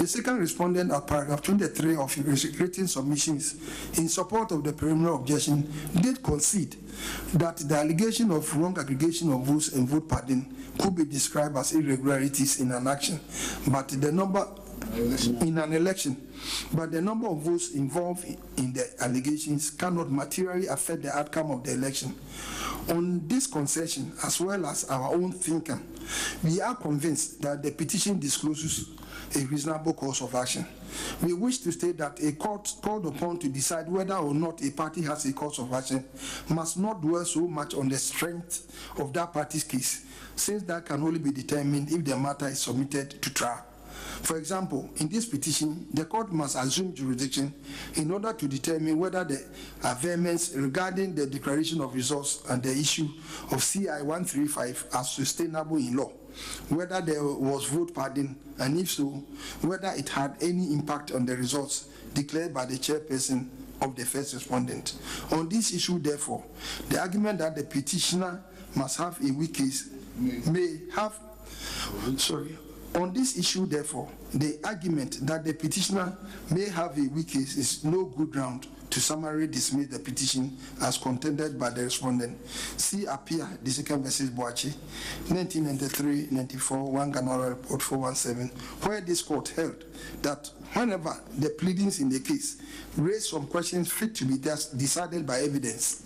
The second respondent at paragraph 23 of his written submissions in support of the preliminary objection did concede that the allegation of wrong aggregation of votes and vote padding could be described as irregularities in an action, but the number in an election, but the number of votes involved in the allegations cannot materially affect the outcome of the election. On this concession, as well as our own thinking, we are convinced that the petition discloses a reasonable course of action. We wish to state that a court called upon to decide whether or not a party has a course of action must not dwell so much on the strength of that party's case, since that can only be determined if the matter is submitted to trial. For example, in this petition, the court must assume jurisdiction in order to determine whether the averments regarding the declaration of results and the issue of CI 135 are sustainable in law, whether there was vote padding, and if so, whether it had any impact on the results declared by the chairperson of the first respondent. On this issue, therefore, the argument that the petitioner must have a weak case On this issue, therefore, the argument that the petitioner may have a weak case is no good ground to summarily dismiss the petition as contended by the respondent. See Appear, Disika vs. Boachi, 1993-94, 1 Ganora Report 417, where this court held that whenever the pleadings in the case raise some questions fit to be decided by evidence,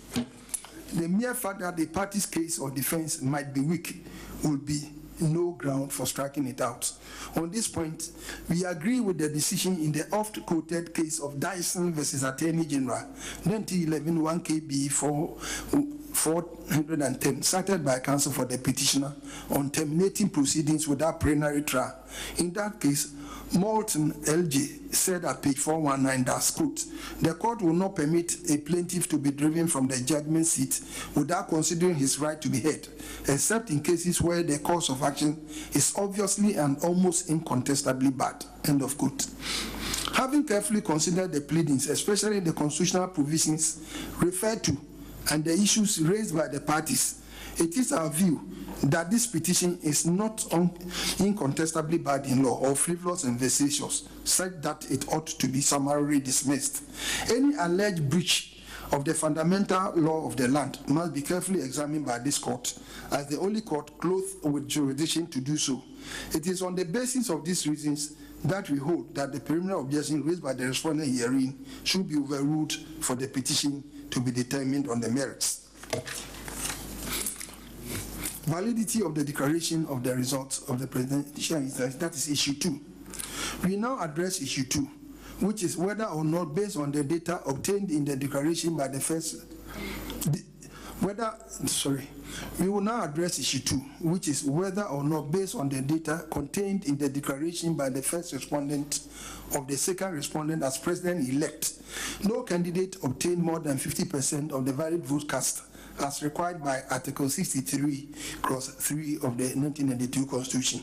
the mere fact that the party's case or defense might be weak will be no ground for striking it out. On this point, we agree with the decision in the oft-quoted case of Dyson versus Attorney General, 1911 1 KB 410, cited by counsel for the petitioner on terminating proceedings without preliminary trial. In that case, Moulton LJ said at page 419 that, quote, the court will not permit a plaintiff to be driven from the judgment seat without considering his right to be heard, except in cases where the course of action is obviously and almost incontestably bad, end of quote. Having carefully considered the pleadings, especially the constitutional provisions referred to and the issues raised by the parties, it is our view that this petition is not incontestably bad in law or frivolous and vexatious, such that it ought to be summarily dismissed. Any alleged breach of the fundamental law of the land must be carefully examined by this court, as the only court clothed with jurisdiction to do so. It is on the basis of these reasons that we hold that the preliminary objection raised by the respondent herein should be overruled for the petition to be determined on the merits. Validity of the declaration of the results of the presidential instance, that is issue 2. We now address issue 2, which is whether or not, based on the data obtained in the declaration by the first, we will now address issue 2, which is whether or not, based on the data contained in the declaration by the first respondent of the second respondent as president-elect, no candidate obtained more than 50% of the valid vote cast, as required by Article 63, Clause 3 of the 1992 Constitution.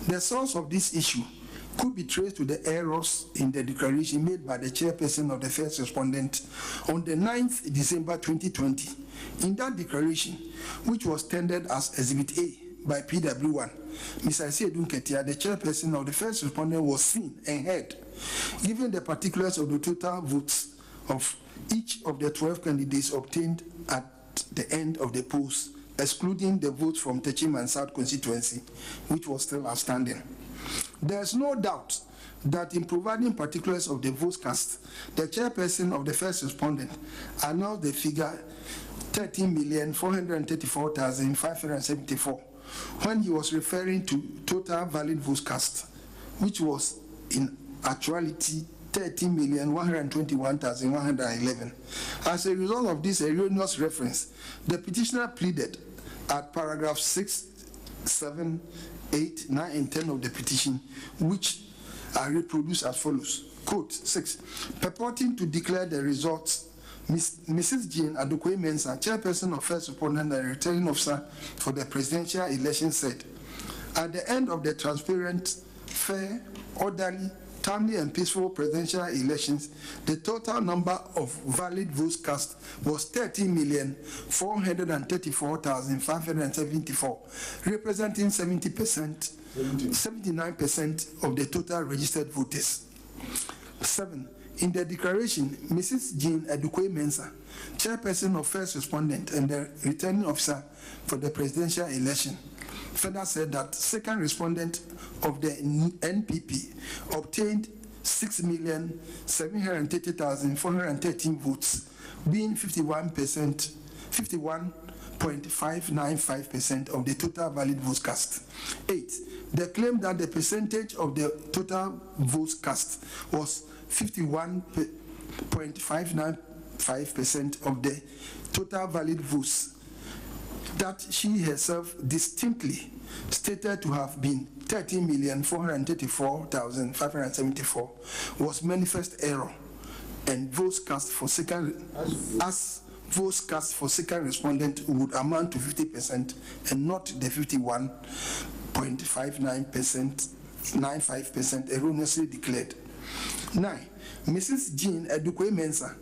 The source of this issue could be traced to the errors in the declaration made by the chairperson of the first respondent on the 9th December 2020. In that declaration, which was tendered as Exhibit A by PW1, Ms. Adom TV, the chairperson of the first respondent, was seen and heard, given the particulars of the total votes of each of the 12 candidates obtained at the end of the polls, excluding the votes from Techim and South constituency, which was still outstanding. There is no doubt that in providing particulars of the votes cast, the chairperson of the first respondent announced the figure 13,434,574 when he was referring to total valid votes cast, which was in actuality 13,121,111. As a result of this erroneous reference, the petitioner pleaded at paragraph 6, 7, 8, 9, and 10 of the petition, which are reproduced as follows. Quote 6, purporting to declare the results, Mrs. Jane Adokwe-Mensah, chairperson of first respondent and returning officer for the presidential election, said, at the end of the transparent, fair, orderly, timely and peaceful presidential elections, the total number of valid votes cast was 13,434,574, representing 70% 79% of the total registered voters. 7. In the declaration, Mrs. Jean Adukwe-Mensah, chairperson of First Respondent and the returning officer for the presidential election, further said that second respondent of the NPP obtained 6,730,413 votes, being 51.595% of the total valid votes cast. 8. They claimed that the percentage of the total votes cast was 51.595% of the total valid votes, that she herself distinctly stated to have been 13,434,574 was manifest error, and votes cast for second respondent would amount to 50% and not the 51.95% erroneously declared. 9. Mrs. Jean Adukwe-Mensah,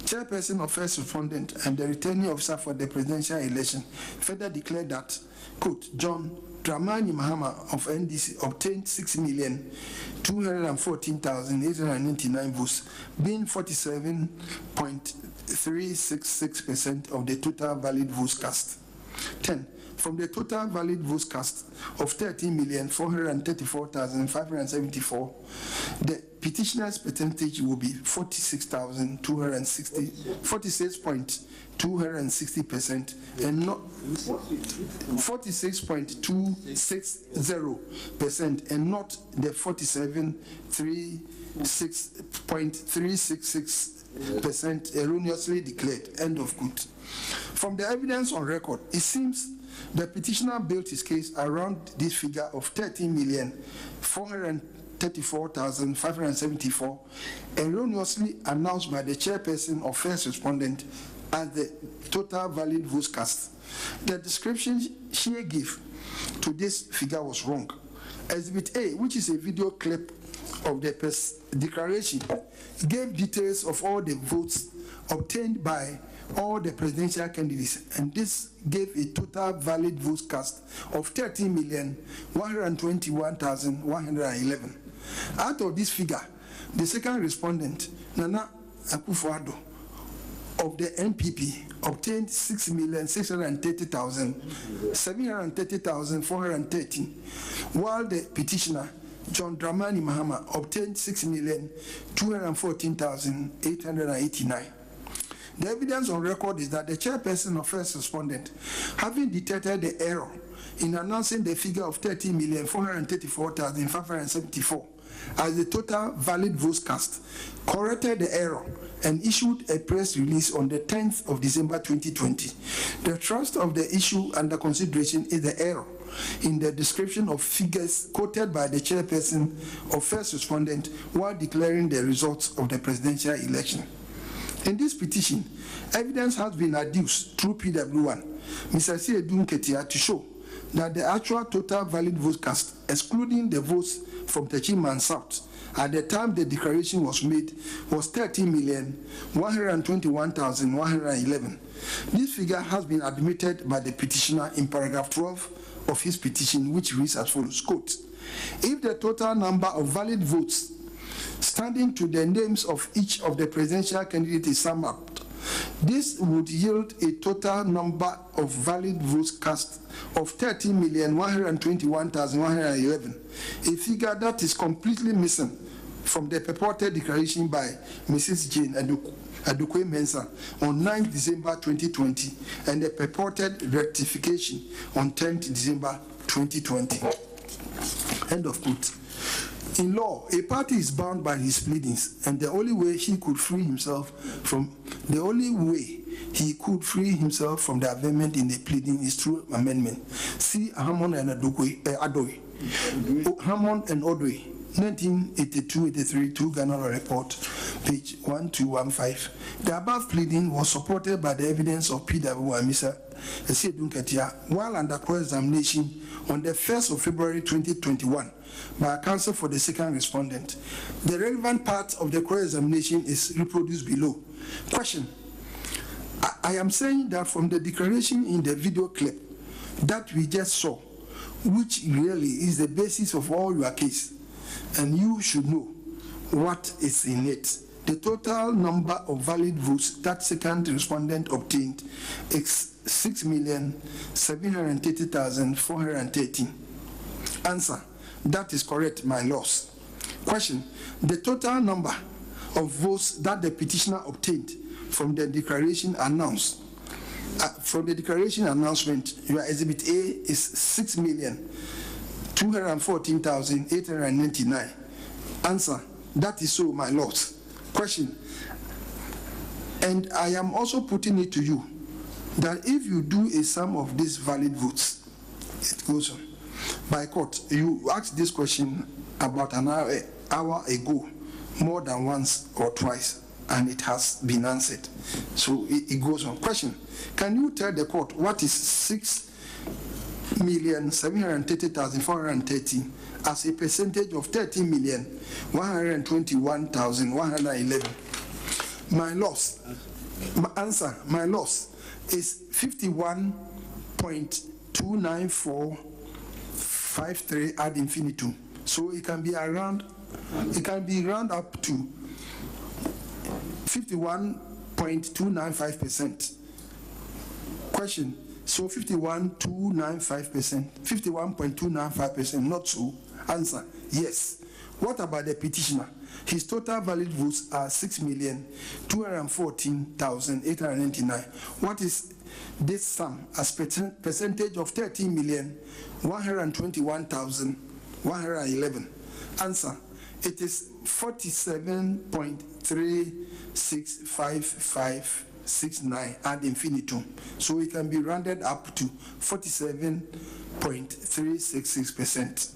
chairperson of First Respondent and the returning officer for the presidential election, further declared that, quote, John Dramani Mahama of NDC obtained 6,214,899 votes, being 47.366% of the total valid votes cast. 10. From the total valid votes cast of 13,434,574, the petitioner's percentage will be 46.260% and not 46.260% and not the 47.366% erroneously declared. End of quote. From the evidence on record, it seems the petitioner built his case around this figure of 13,434,574, erroneously announced by the chairperson of First Respondent as the total valid votes cast. The description she gave to this figure was wrong. Exhibit A, which is a video clip of the declaration, gave details of all the votes obtained by all the presidential candidates, and this gave a total valid votes cast of 13,121,111. Out of this figure, the second respondent, Nana Akufo-Addo of the NPP, obtained 6,630,730,413, while the petitioner, John Dramani Mahama, obtained 6,214,889. The evidence on record is that the chairperson of First Respondent, having detected the error in announcing the figure of 13,434,574 as the total valid votes cast, corrected the error and issued a press release on the 10th of December 2020. The thrust of the issue under consideration is the error in the description of figures quoted by the chairperson of First Respondent while declaring the results of the presidential election. In this petition, evidence has been adduced through PW1, Mr. Adom TV, to show that the actual total valid votes cast, excluding the votes from Techiman South, at the time the declaration was made, was 13,121,111. This figure has been admitted by the petitioner in paragraph 12 of his petition, which reads as follows, quote, if the total number of valid votes standing to the names of each of the presidential candidates is summed up, this would yield a total number of valid votes cast of 13,121,111, a figure that is completely missing from the purported declaration by Mrs. Jane Adukwe-Mensah on 9th December 2020 and the purported rectification on 10th December 2020. End of quote. In law, a party is bound by his pleadings, and the only way he could free himself from the amendment in the pleading is through amendment. See Hammond and Odoi, 1982-83, 2 Ghana Report, page 1215. The above pleading was supported by the evidence of PW and Mr. Adom TV while under cross-examination on the 1st of February 2021 by a counsel for the second respondent. The relevant part of the cross-examination is reproduced below. Question: I am saying that from the declaration in the video clip that we just saw, which really is the basis of all your case, and you should know what is in it. The total number of valid votes that second respondent obtained is 6,730,413. Answer: that is correct, my lords. Question: the total number of votes that the petitioner obtained from the declaration announced. From the declaration announcement, your exhibit A is 6,214,899. Answer: that is so, my lords. Question: and I am also putting it to you that if you do a sum of these valid votes, it goes on. By court, you asked this question about an hour ago, more than once or twice, and it has been answered. So it goes on. Question: can you tell the court what is 6,730,430 as a percentage of 30,121,111? My loss, my answer, my loss is 51.29453 ad infinitum. So it can be around, it can be round up to 51.295%. Question: so 51.295%, 51.295%, not so? Answer: yes. What about the petitioner? His total valid votes are 6,214,899. What is this sum as percentage of 13,121,111? Answer: it is 47.36559 ad infinitum. So it can be rounded up to 47.366%.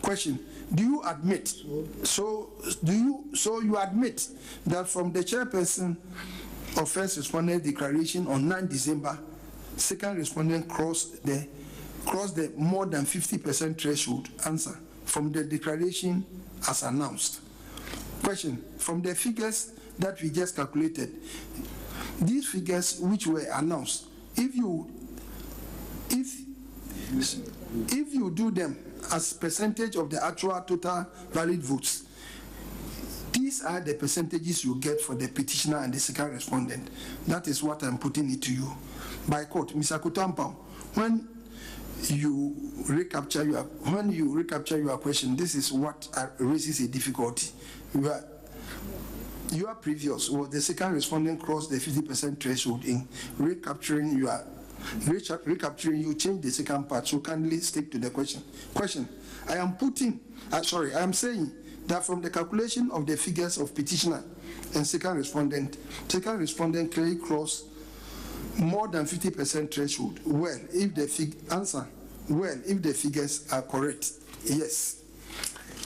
Question: do you admit? So you admit that from the chairperson of first respondent declaration on 9 December, second respondent crossed the more than 50% threshold? Answer: from the declaration as announced. Question: from the figures that we just calculated, these figures which were announced, if you do them as percentage of the actual total valid votes, these are the percentages you get for the petitioner and the second respondent. That is what I'm putting it to you. By court, Mr. Kutampa, when you recapture your question, this is what raises a difficulty. Your previous, or the second respondent crossed the 50% threshold. In recapturing, you change the second part, so kindly stick to the question. I am saying that from the calculation of the figures of petitioner and second respondent clearly crossed more than 50% threshold. Well, if the figures are correct, yes.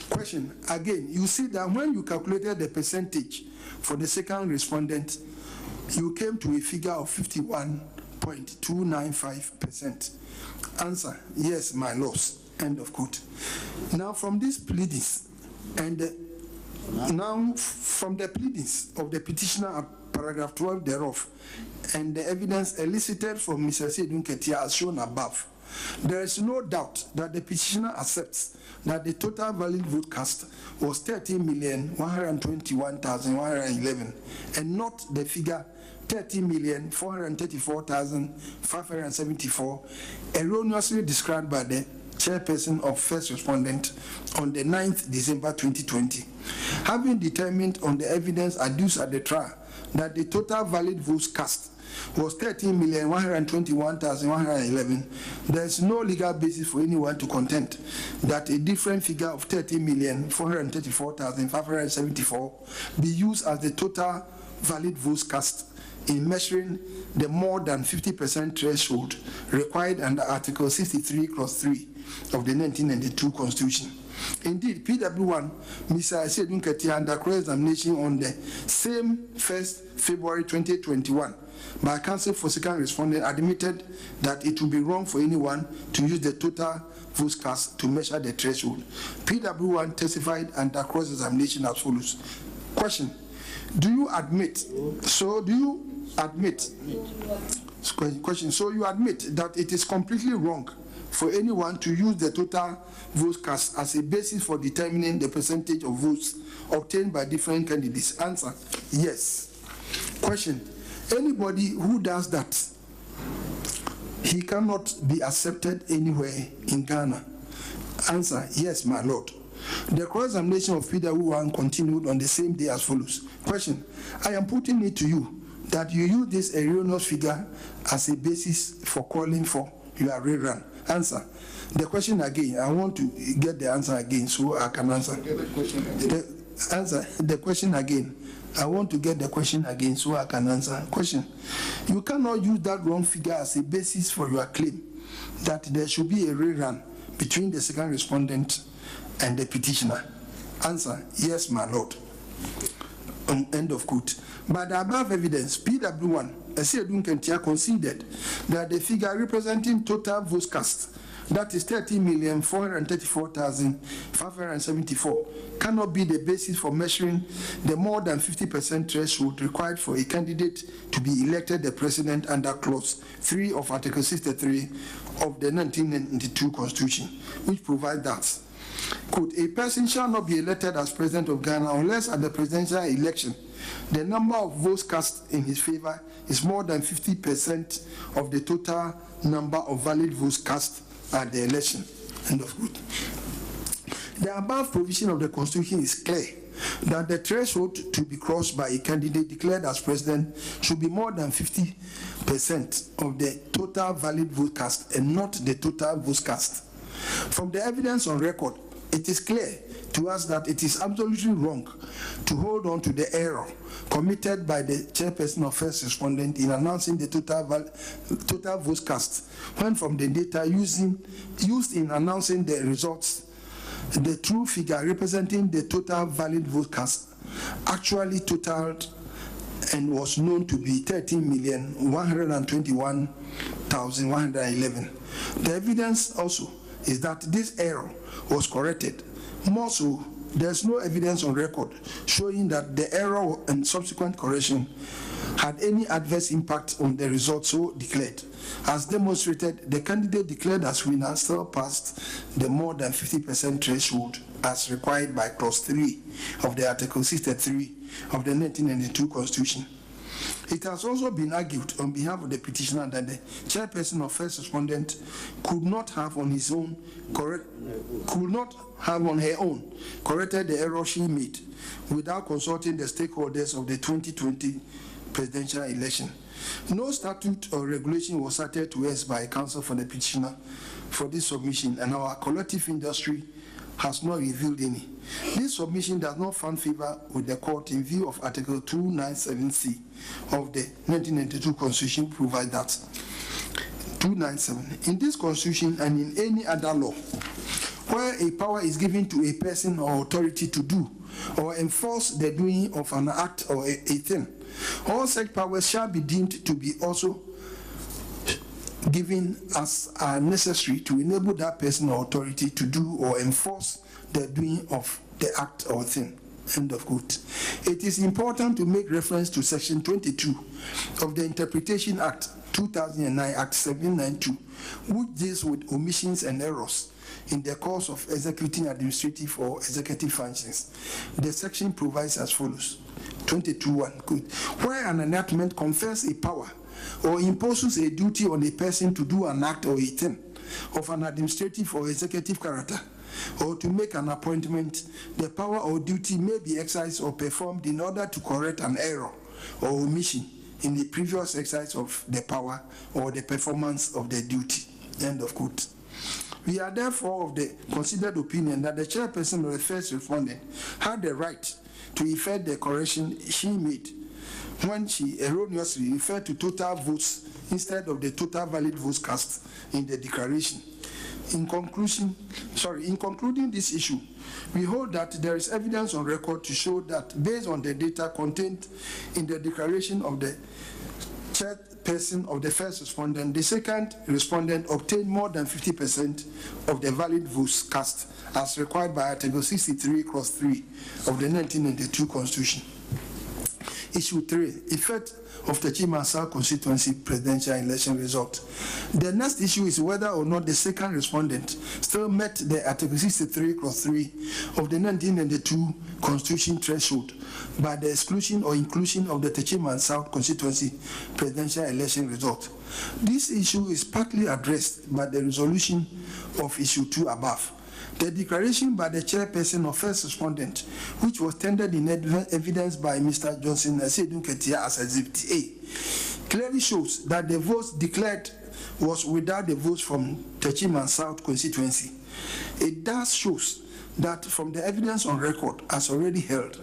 Question: again, you see that when you calculated the percentage for the second respondent, you came to a figure of 51.295%. Answer: yes, my lords. End of quote. Now from these pleadings, and now from the pleadings of the petitioner at paragraph 12 thereof, and the evidence elicited from Mr. Sedun Ketia as shown above, there is no doubt that the petitioner accepts that the total valid vote cast was 13,121,111, and not the figure 30,434,574 erroneously described by the chairperson of first respondent on the 9th December 2020. Having determined on the evidence adduced at the trial that the total valid votes cast was 13,121,111, there is no legal basis for anyone to contend that a different figure of 30,434,574 be used as the total valid votes cast in measuring the more than 50% threshold required under Article 63 Clause 3 of the 1992 Constitution. Indeed, PW1, Mr. Sedun Ketia, under cross-examination on the same 1st February 2021, by counsel for second respondent, admitted that it would be wrong for anyone to use the total votes cast to measure the threshold. PW1 testified under cross-examination as follows. Question: do you admit? So do you admit? Question: so you admit that it is completely wrong for anyone to use the total votes cast as a basis for determining the percentage of votes obtained by different candidates? Answer, yes. Question, anybody who does that, he cannot be accepted anywhere in Ghana? Answer, yes, my lord. The cross-examination of Peter Wuhan continued on the same day as follows. Question, I am putting it to you that you use this erroneous figure as a basis for calling for your rerun. Answer, the question again. I want to get the answer again so I can answer. The question again. I want to get the question again so I can answer. Question, you cannot use that wrong figure as a basis for your claim that there should be a rerun between the second respondent and the petitioner. Answer, yes, my lord. End of quote. By the above evidence, PW1, Esiedun Kentia, conceded that the figure representing total votes cast, that is 30,434,574, cannot be the basis for measuring the more than 50% threshold required for a candidate to be elected the president under Clause 3 of Article 63 of the 1992 Constitution, which provides that, quote, a person shall not be elected as president of Ghana unless at the presidential election the number of votes cast in his favor is more than 50% of the total number of valid votes cast at the election. End of quote. The above provision of the Constitution is clear that the threshold to be crossed by a candidate declared as president should be more than 50% of the total valid vote cast and not the total votes cast. From the evidence on record, it is clear to us that it is absolutely wrong to hold on to the error committed by the chairperson of first respondent in announcing the total votes cast, when from the data used in announcing the results, the true figure representing the total valid vote cast actually totaled and was known to be 13,121,111. The evidence also is that this error was corrected. More so, there's no evidence on record showing that the error and subsequent correction had any adverse impact on the results so declared. As demonstrated, the candidate declared as winner still passed the more than 50% threshold as required by Clause 3 of the Article 63 of the 1992 Constitution. It has also been argued on behalf of the petitioner that the chairperson of first respondent could not have on her own corrected the error she made without consulting the stakeholders of the 2020 presidential election. No statute or regulation was cited to us by counsel for the petitioner for this submission, and our collective industry has not revealed any. This submission does not find favor with the court in view of Article 297C of the 1992 Constitution, provide that 297. In this Constitution and in any other law, where a power is given to a person or authority to do or enforce the doing of an act or a thing, all such powers shall be deemed to be also given as are necessary to enable that person or authority to do or enforce the doing of the act or thing. End of quote. It is important to make reference to Section 22 of the Interpretation Act 2009, Act 792, which deals with omissions and errors in the course of executing administrative or executive functions. The section provides as follows. 22(1), where an enactment confers a power or imposes a duty on a person to do an act or a thing of an administrative or executive character, or to make an appointment, the power or duty may be exercised or performed in order to correct an error or omission in the previous exercise of the power or the performance of the duty. End of quote. We are therefore of the considered opinion that the chairperson of the first respondent had the right to effect the correction she made when she erroneously referred to total votes instead of the total valid votes cast in the declaration. In concluding this issue, we hold that there is evidence on record to show that based on the data contained in the declaration of the chairperson of the first respondent, the second respondent obtained more than 50% of the valid votes cast as required by Article 63, Clause 3 of the 1992 Constitution. Issue 3, effect of the Techiman constituency presidential election result. The next issue is whether or not the second respondent still met the Article 63 Clause 3 of the 1992 Constitution threshold by the exclusion or inclusion of the Techiman South constituency presidential election result. This issue is partly addressed by the resolution of issue 2 above. The declaration by the chairperson of first respondent, which was tendered in evidence by Mr. Johnson Asedun Ketia as Exhibit A, clearly shows that the votes declared was without the votes from Techiman South constituency. It thus shows that from the evidence on record as already held,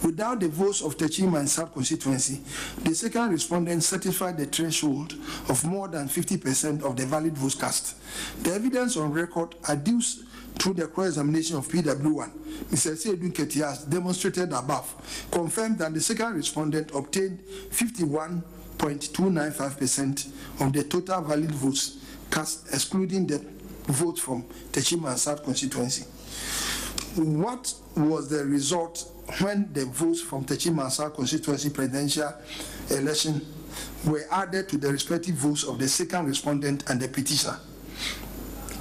without the votes of Techiman South constituency, the second respondent satisfied the threshold of more than 50% of the valid votes cast. The evidence on record adduced through the cross-examination of PW1, Mr. Asedun Ketia, as demonstrated above, confirmed that the second respondent obtained 51.295% of the total valid votes cast, excluding the votes from Techiman South constituency. What was the result when the votes from Techiman South constituency presidential election were added to the respective votes of the second respondent and the petitioner?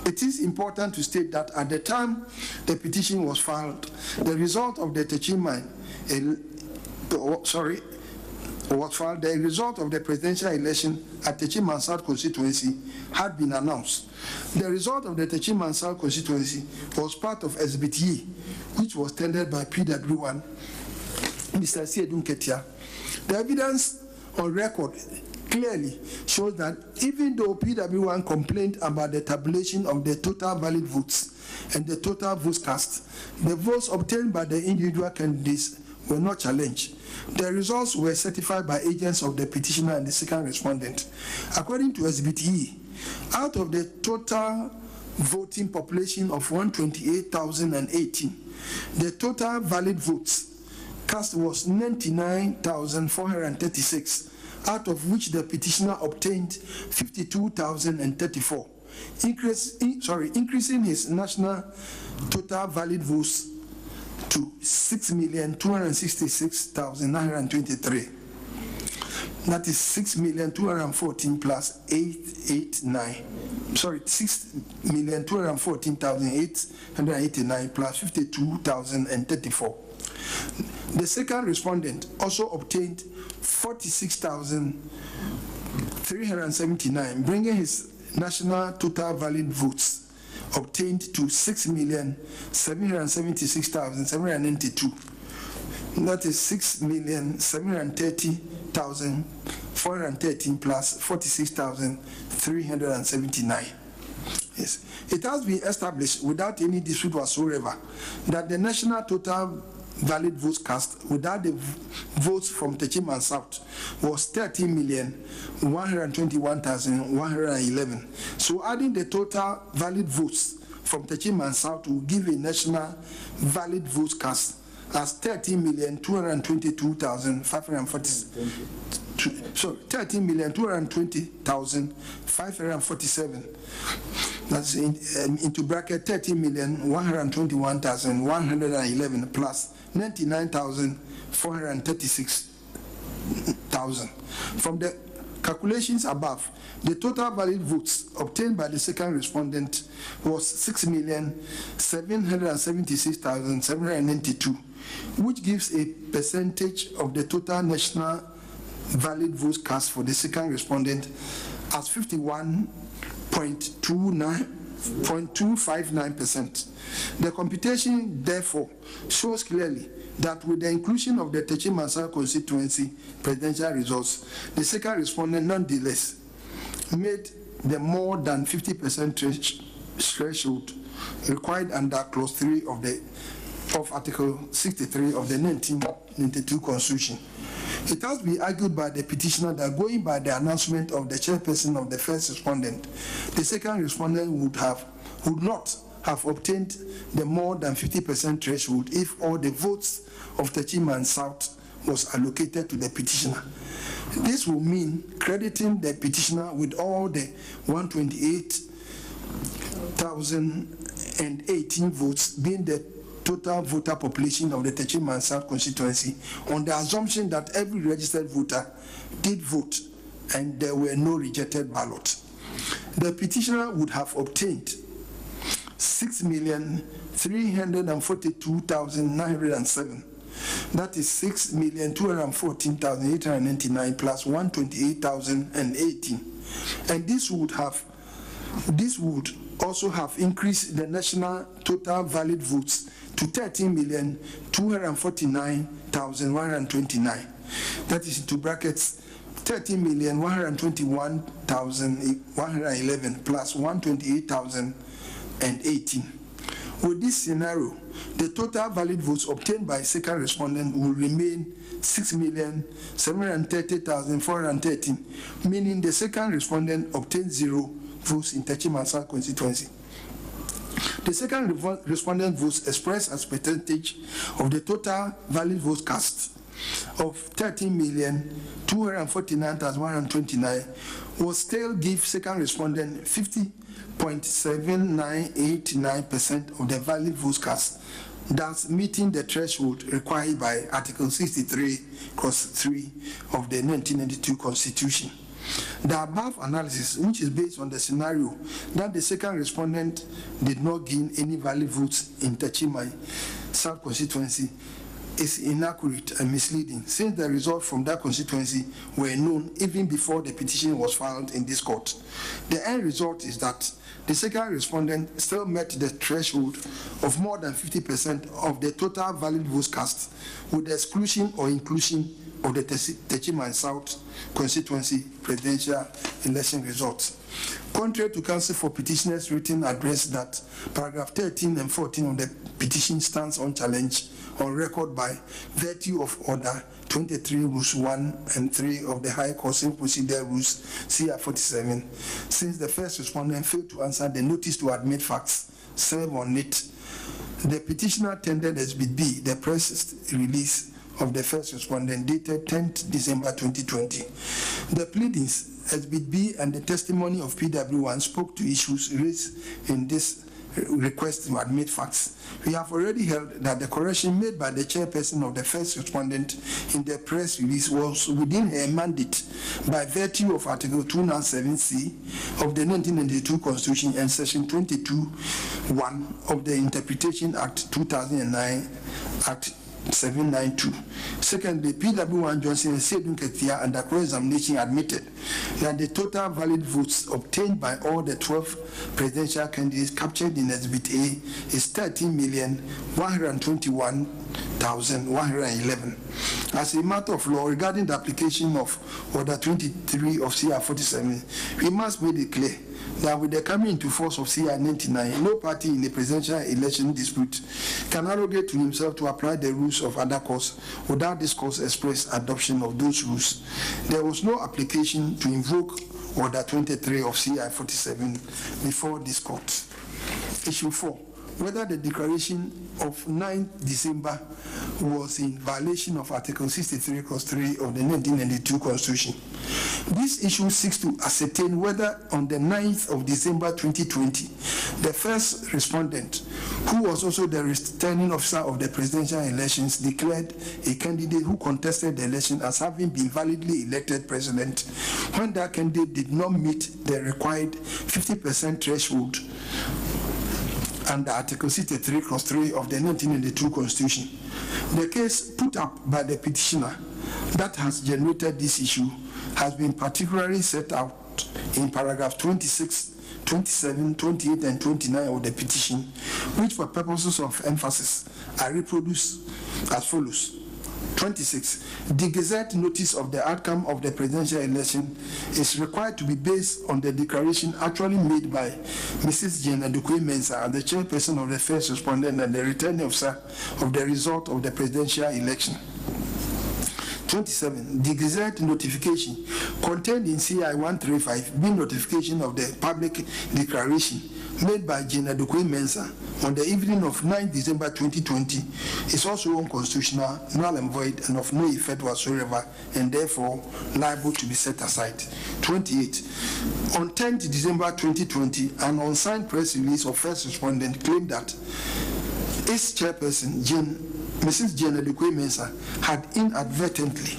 It is important to state that at the time the petition was filed, the result of the Techiman the result of the presidential election at Techiman South constituency had been announced. The result of the Techiman South constituency was part of Exhibit E, which was tendered by PW1, Mr. Asedun Ketia. The evidence on record clearly shows that even though PW1 complained about the tabulation of the total valid votes and the total votes cast, the votes obtained by the individual candidates were not challenged. The results were certified by agents of the petitioner and the second respondent. According to Exhibit E, out of the total voting population of 128,018, the total valid votes cast was 99,436, out of which the petitioner obtained 52,034, increasing his national total valid votes to 6,266,923. That is 6,214 plus 889. Sorry, 6,214,889 plus 52,034. The second respondent also obtained 46,379, bringing his national total valid votes obtained to 6,776,792. That is 6,730,413 plus 46,379. Yes. It has been established without any dispute whatsoever that the national total valid votes cast without the votes from Techiman South was 30,121,111. So adding the total valid votes from Techiman South will give a national valid votes cast as 30,222,540. So 30,220,547. That's into bracket 30,121,111 plus 99,436,000. From the calculations above, the total valid votes obtained by the second respondent was 6,776,792, which gives a percentage of the total national valid votes cast for the second respondent as 51.259%. The computation, therefore, shows clearly that with the inclusion of the Techiman South constituency presidential results, the second respondent nonetheless made the more than 50% threshold required under Clause 3 of Article 63 of the 1992 Constitution. It has been argued by the petitioner that going by the announcement of the chairperson of the first respondent, the second respondent would not have obtained the more than 50% threshold if all the votes of Techiman South was allocated to the petitioner. This will mean crediting the petitioner with all the 128,018 votes being the total voter population of the Techiman South constituency on the assumption that every registered voter did vote and there were no rejected ballots. The petitioner would have obtained 6,342,907. That is 6,214,899 plus 128,018. And this would also have increased the national total valid votes to 13,249,129. That is into brackets 13,121,111 plus 128,018. With this scenario, the total valid votes obtained by second respondent will remain 6,730,413, meaning the second respondent obtained 0 votes in Techiman constituency. The second respondent votes expressed as percentage of the total valid votes cast of 13,249,129 will still give second respondent 50.7989% of the valid votes cast, thus meeting the threshold required by Article 63(3) of the 1992 Constitution. The above analysis, which is based on the scenario that the second respondent did not gain any valid votes in Techiman South constituency, is inaccurate and misleading, since the results from that constituency were known even before the petition was filed in this court. The end result is that the second respondent still met the threshold of more than 50% of the total valid votes cast, with the exclusion or inclusion of the Techiman South constituency presidential election results. Contrary to counsel for petitioner's written address that paragraph 13 and 14 of the petition stands unchallenged on record by virtue of order 23 rules 1 and 3 of the High Court Civil Procedure Rules CR 47, since the first respondent failed to answer the notice to admit facts served on it. The petitioner tendered Exhibit B, the press release of the first respondent dated 10th December 2020. The pleadings, Exhibit B, and the testimony of PW1 spoke to issues raised in this request to admit facts. We have already held that the correction made by the chairperson of the first respondent in the press release was within her mandate by virtue of Article 297C of the 1992 Constitution and Section 22(1) of the Interpretation Act 2009 Act 792. Secondly, PW1 Johnson and Sedun Ketia under cross-examination admitted that the total valid votes obtained by all the 12 presidential candidates captured in Exhibit A is 13,121,111. As a matter of law, regarding the application of Order 23 of CR 47, we must make it clear that with the coming into force of CR 99, no party in a presidential election dispute can arrogate to himself to apply the rules of other courts without this court's express adoption of those rules. There was no application to invoke Order 23 of CR 47 before this court. Issue 4. Whether the declaration of 9 December was in violation of Article 63(3) of the 1992 Constitution. This issue seeks to ascertain whether on the 9th of December 2020, the first respondent, who was also the returning officer of the presidential elections, declared a candidate who contested the election as having been validly elected president when that candidate did not meet the required 50% threshold under Article 63(3) of the 1992 Constitution. The case put up by the petitioner that has generated this issue has been particularly set out in paragraph 26, 27, 28, and 29 of the petition, which for purposes of emphasis are reproduced as follows. 26. The Gazette notice of the outcome of the presidential election is required to be based on the declaration actually made by Mrs. Jane Adokwe Mensah, the chairperson of the first respondent and the returning officer of the result of the presidential election. 27. The Gazette notification contained in CI 135 being notification of the public declaration made by Jane Adokwe Mensah on the evening of 9 December 2020 is also unconstitutional, null and void, and of no effect whatsoever, and therefore liable to be set aside. 28. On 10 December 2020, an unsigned press release of first respondent claimed that its chairperson, Mrs. Jane Adekwe-Mensah, had inadvertently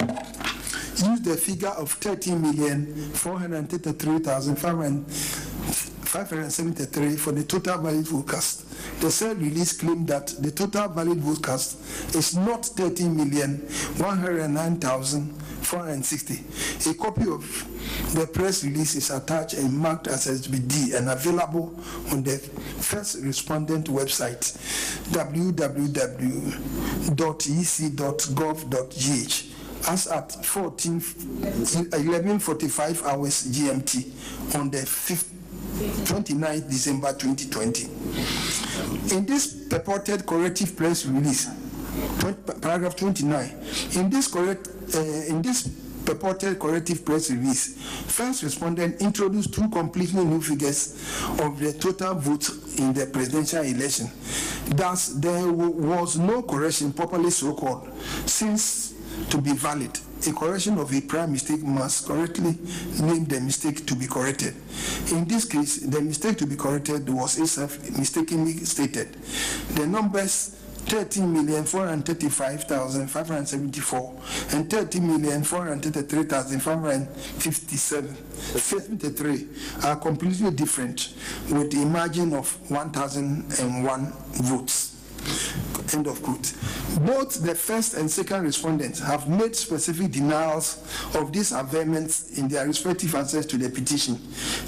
used the figure of 13,433,573 for the total valid vote cast. The said release claimed that the total valid vote cast is not 13,109,460. A copy of the press release is attached and marked as SBD and available on the first respondent website, www.ec.gov.gh, as at 11:45 hours GMT on the 29th December 2020. In this purported corrective press release, paragraph 29, in this purported corrective press release, first respondent introduced two completely new figures of the total votes in the presidential election. Thus, there was no correction properly so-called, since to be valid, a correction of a prior mistake must correctly name the mistake to be corrected. In this case, the mistake to be corrected was itself mistakenly stated. The numbers 13,435,574 and 13,433,553 are completely different, with a margin of 1,001 votes. End of quote. Both the first and second respondents have made specific denials of these averments in their respective answers to the petition.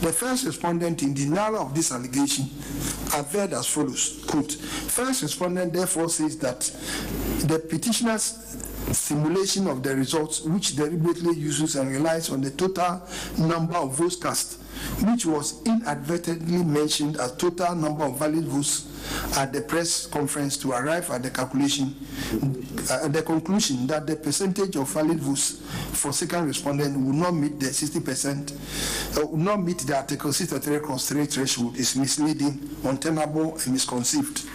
The first respondent, in denial of this allegation, averred as follows, quote, first respondent therefore says that the petitioner's simulation of the results, which deliberately uses and relies on the total number of votes cast, which was inadvertently mentioned as total number of valid votes at the press conference to arrive at the calculation, the conclusion that the percentage of valid votes for second respondent will not meet the 60%, will not meet the Article 63 threshold, is misleading, untenable, and misconceived.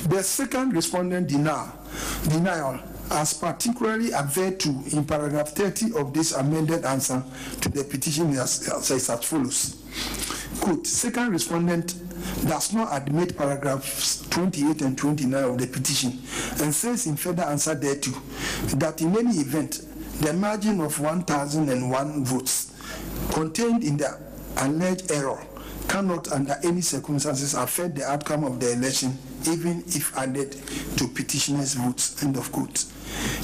The second respondent denial, as particularly averred to in paragraph 30 of this amended answer to the petition, is as follows. Quote, second respondent does not admit paragraphs 28 and 29 of the petition and says in further answer thereto that in any event, the margin of 1,001 votes contained in the alleged error cannot under any circumstances affect the outcome of the election, even if added to petitioner's votes, end of quote.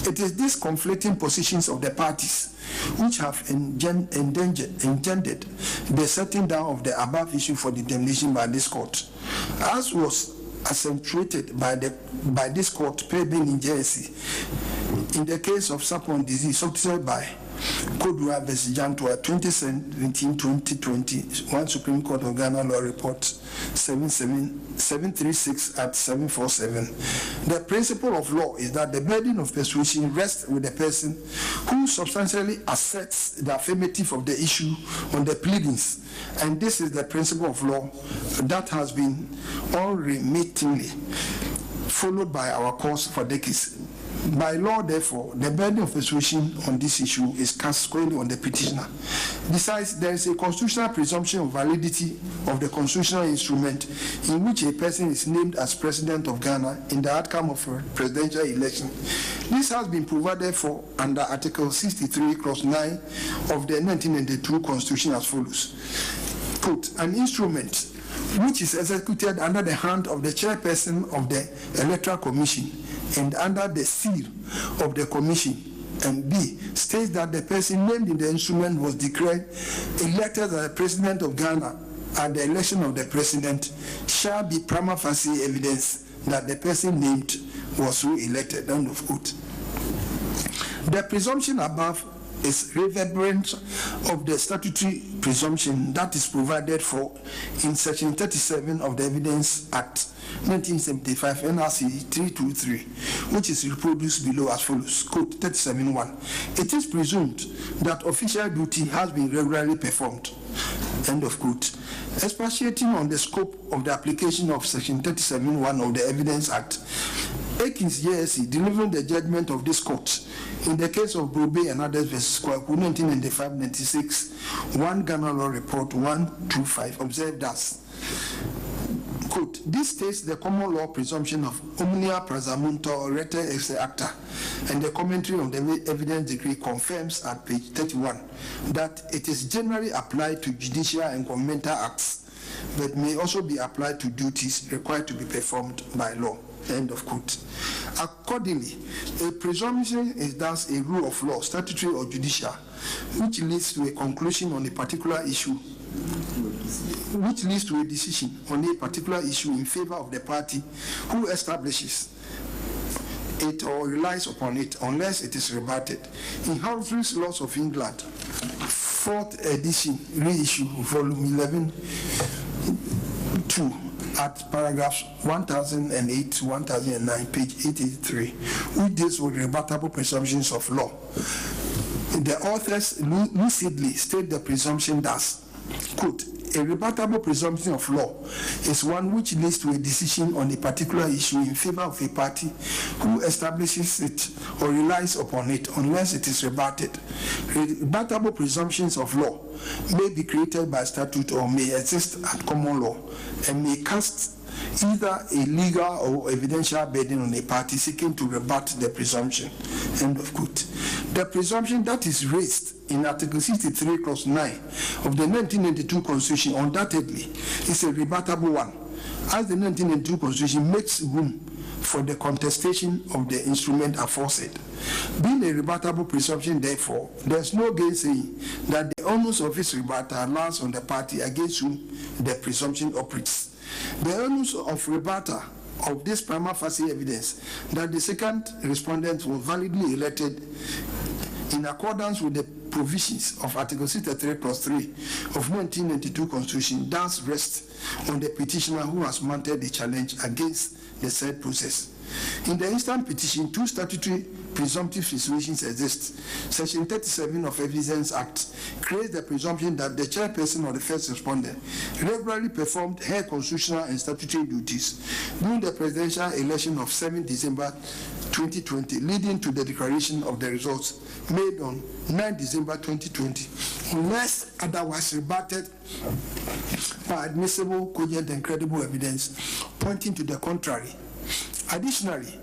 It is these conflicting positions of the parties which have engendered the setting down of the above issue for determination by this court, as was accentuated by this court pending in Jersey in the case of Sapon disease substituted by Kodua vs. Jantua 2017-2020, 1 Supreme Court of Ghana Law Report 736 at 747. The principle of law is that the burden of persuasion rests with the person who substantially asserts the affirmative of the issue on the pleadings, and this is the principle of law that has been unremittingly followed by our courts for decades. By law, therefore, the burden of persuasion on this issue is cast squarely on the petitioner. Besides, there is a constitutional presumption of validity of the constitutional instrument in which a person is named as president of Ghana in the outcome of a presidential election. This has been provided for under Article 63, Clause 9 of the 1992 Constitution as follows. Quote, an instrument which is executed under the hand of the chairperson of the Electoral Commission and under the seal of the commission, and B, states that the person named in the instrument was declared elected as the president of Ghana at the election of the president, shall be prima facie evidence that the person named was so elected, end of quote. The presumption above is reverberant of the statutory presumption that is provided for in Section 37 of the Evidence Act 1975 NRC 323, which is reproduced below as follows. Quote 37.1. It is presumed that official duty has been regularly performed. End of quote. Expatiating on the scope of the application of Section 37.1 of the Evidence Act, Akins JSC delivering the judgment of this court in the case of Brobe and others versus Kwaku 1995-96, 1 Ghana Law Report 125 observed as Quote, this states the common law presumption of omnia praesumpta rete ex acta, and the commentary on the evidence decree confirms at page 31 that it is generally applied to judicial and governmental acts, but may also be applied to duties required to be performed by law. End of quote. Accordingly, a presumption is thus a rule of law, statutory or judicial, which leads to a conclusion on a particular issue, which leads to a decision on a particular issue in favor of the party who establishes it or relies upon it, unless it is rebutted. In Humphrey's Laws of England, 4th edition, reissue, volume 11, 2, at paragraphs 1008 to 1009, page 883, which deals with rebuttable presumptions of law. The authors lucidly state the presumption thus, quote, a rebuttable presumption of law is one which leads to a decision on a particular issue in favor of a party who establishes it or relies upon it, unless it is rebutted. Rebuttable presumptions of law may be created by statute or may exist at common law and may cast either a legal or evidential burden on a party seeking to rebut the presumption. End of quote. The presumption that is raised in Article 63, Clause 9 of the 1992 Constitution undoubtedly is a rebuttable one, as the 1992 Constitution makes room for the contestation of the instrument aforesaid. Being a rebuttable presumption, therefore, there is no gainsaying that the onus of its rebuttal lies on the party against whom the presumption operates. The onus of rebuttal of this prima facie evidence that the second respondent was validly elected in accordance with the provisions of Article 63, Clause 3 of 1992 Constitution does rest on the petitioner who has mounted the challenge against the said process. In the instant petition, two statutory presumptive situations exist. Section 37 of Evidence Act creates the presumption that the chairperson or the first respondent regularly performed her constitutional and statutory duties during the presidential election of 7 December 2020, leading to the declaration of the results made on 9 December 2020, unless otherwise rebutted by admissible, cogent, and credible evidence pointing to the contrary. Additionally,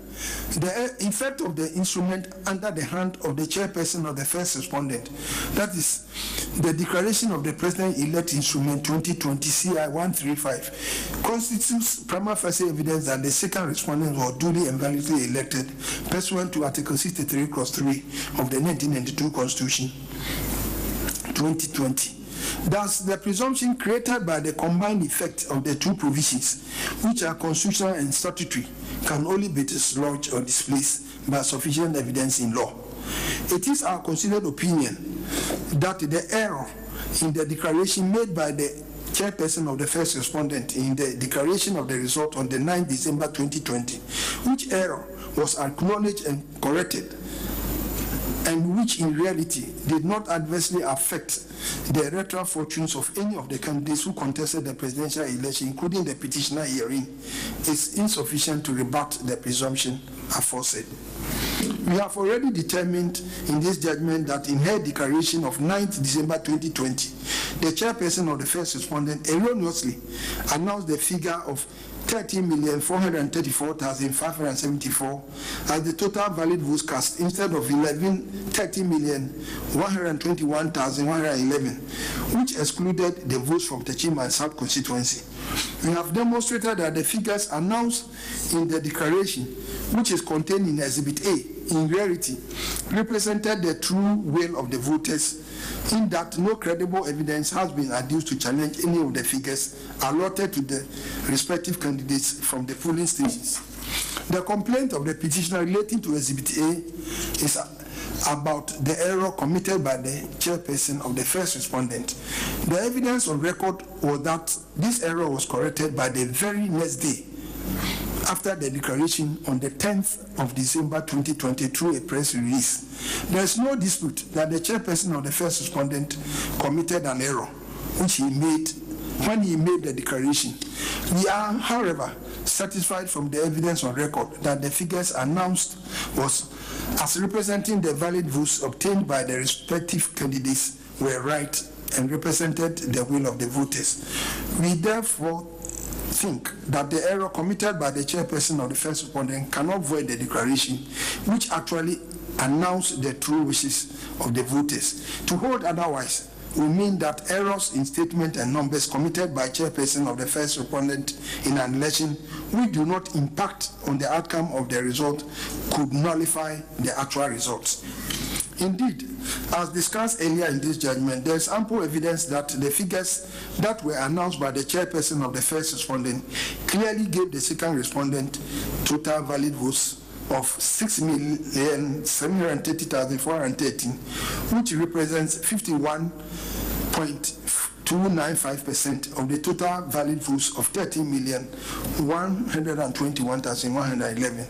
the effect of the instrument under the hand of the chairperson of the first respondent, that is, the declaration of the president-elect instrument 2020 CI 135, constitutes prima facie evidence that the second respondent was duly and validly elected pursuant to Article 63, Clause 3 of the 1992 Constitution 2020. Thus, the presumption created by the combined effect of the two provisions, which are constitutional and statutory, can only be dislodged or displaced by sufficient evidence in law. It is our considered opinion that the error in the declaration made by the chairperson of the first respondent in the declaration of the result on the 9th December 2020, which error was acknowledged and corrected, and which in reality did not adversely affect the electoral fortunes of any of the candidates who contested the presidential election, including the petitioner herein, is insufficient to rebut the presumption aforesaid. We have already determined in this judgment that in her declaration of 9th December 2020, the chairperson of the first respondent erroneously announced the figure of 30,434,574 as the total valid votes cast instead of 30,121,111, which excluded the votes from Techim and South constituency. We have demonstrated that the figures announced in the declaration, which is contained in Exhibit A, in reality represented the true will of the voters, in that no credible evidence has been adduced to challenge any of the figures allotted to the respective candidates from the polling stations. The complaint of the petitioner relating to Exhibit A is about the error committed by the chairperson of the first respondent. The evidence on record was that this error was corrected by the very next day after the declaration on the 10th of December 2020 through a press release. There is no dispute that the chairperson of the first respondent committed an error, which he made when he made the declaration. We are, however, satisfied from the evidence on record that the figures announced was as representing the valid votes obtained by the respective candidates were right and represented the will of the voters. We therefore think that the error committed by the chairperson of the first respondent cannot void the declaration, which actually announced the true wishes of the voters. To hold otherwise will mean that errors in statement and numbers committed by chairperson of the first respondent in an election which do not impact on the outcome of the result could nullify the actual results. Indeed, as discussed earlier in this judgment, there is ample evidence that the figures that were announced by the chairperson of the first respondent clearly gave the second respondent total valid votes of 6,730,413, which represents 51.295% of the total valid votes of 13,121,111.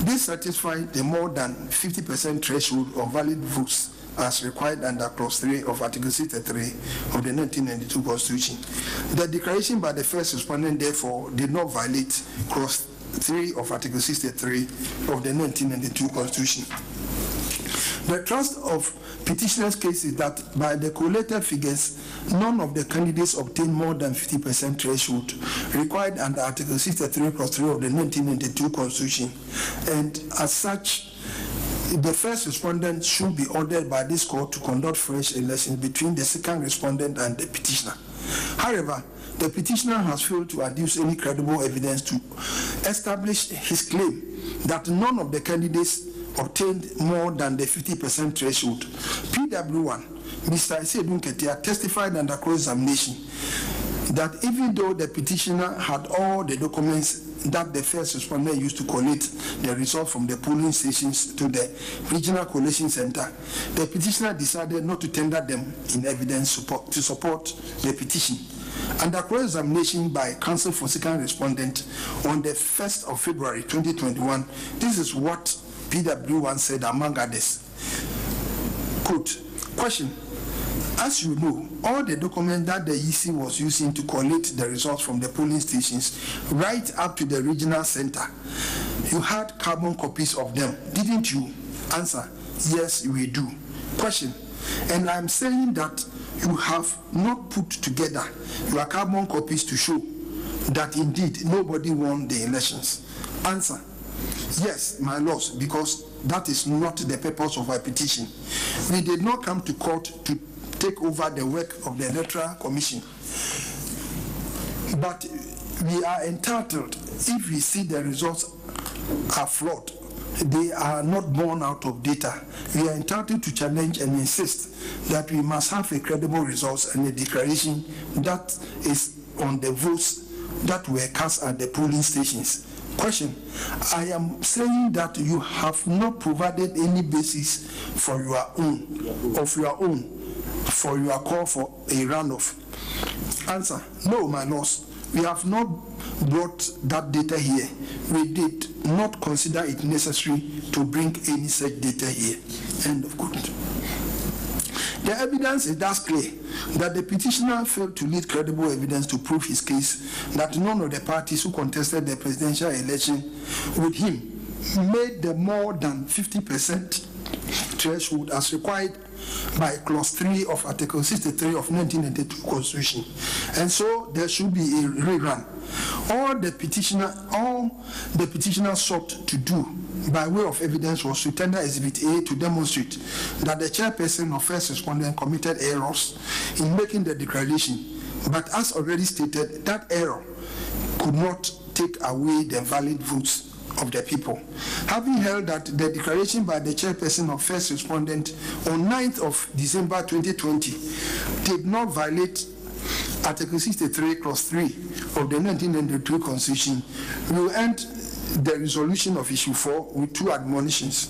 This satisfied the more than 50% threshold of valid votes as required under Clause 3 of Article 63 of the 1992 Constitution. The declaration by the first respondent, therefore, did not violate Clause 3 of Article 63 of the 1992 Constitution. The thrust of petitioner's case is that by the collated figures, none of the candidates obtained more than 50% threshold required under Article 63 Clause 3 of the 1992 Constitution, and as such, the first respondent should be ordered by this court to conduct fresh elections between the second respondent and the petitioner. However, the petitioner has failed to adduce any credible evidence to establish his claim that none of the candidates obtained more than the 50% threshold. PW1, Mr. Isedun Ketia, testified under cross-examination that even though the petitioner had all the documents that the first respondent used to collate the result from the polling stations to the regional collation center, the petitioner decided not to tender them in evidence to support the petition. Under cross-examination by counsel for second respondent on the 1st of February 2021, this is what PW1 said, among others. Quote, question, as you know, all the documents that the EC was using to collate the results from the polling stations right up to the regional center, you had carbon copies of them, didn't you? Answer, yes, we do. Question, and I'm saying that you have not put together your carbon copies to show that indeed nobody won the elections. Answer, yes, my lords, because that is not the purpose of our petition. We did not come to court to take over the work of the Electoral Commission, but we are entitled, if we see the results are flawed, they are not born out of data, we are entitled to challenge and insist that we must have a credible results and a declaration that is on the votes that were cast at the polling stations. Question, I am saying that you have not provided any basis for your own, for your call for a runoff. Answer, no, my lords, we have not brought that data here. We did not consider it necessary to bring any such data here. End of quote. The evidence is thus clear that the petitioner failed to lead credible evidence to prove his case that none of the parties who contested the presidential election with him made the more than 50% threshold as required by Clause 3 of Article 63 of 1992 Constitution, and so there should be a rerun. All the petitioner sought to do by way of evidence was to tender Exhibit A to demonstrate that the chairperson of first respondent committed errors in making the declaration, but as already stated, that error could not take away the valid votes of the people. Having held that the declaration by the chairperson of first respondent on 9th of December 2020 did not violate Article 63 Clause 3 of the 1992 Constitution, we will end the resolution of issue 4 with two admonitions.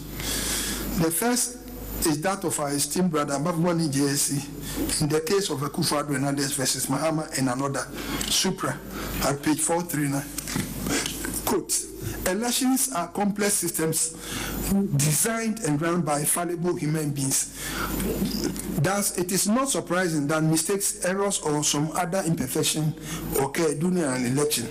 The first is that of our esteemed brother Mavumani JSC in the case of Akufo-Addo Hernandez versus Mahama and another, Supra, at page 439. Quote, elections are complex systems designed and run by fallible human beings. Thus, it is not surprising that mistakes, errors, or some other imperfection occur during an election.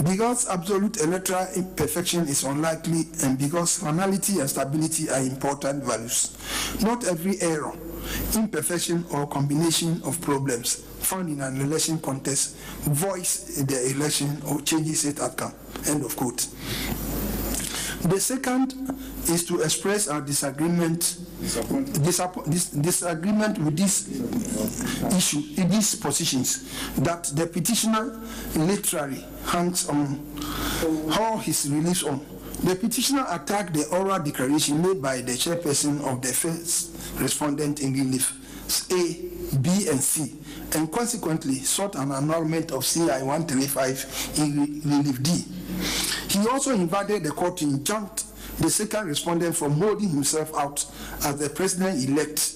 Because absolute electoral imperfection is unlikely and because finality and stability are important values, not every error, imperfection, or combination of problems found in an election contest voice the election or changes its outcome. End of quote. The second is to express our disagreement with this issue, in these positions, that the petitioner literally hangs on all his reliefs on. The petitioner attacked the oral declaration made by the chairperson of the first respondent in relief A, B, and C, and consequently sought an annulment of CI 135 in relief D. He also invited the court to injunct the second respondent from holding himself out as the president-elect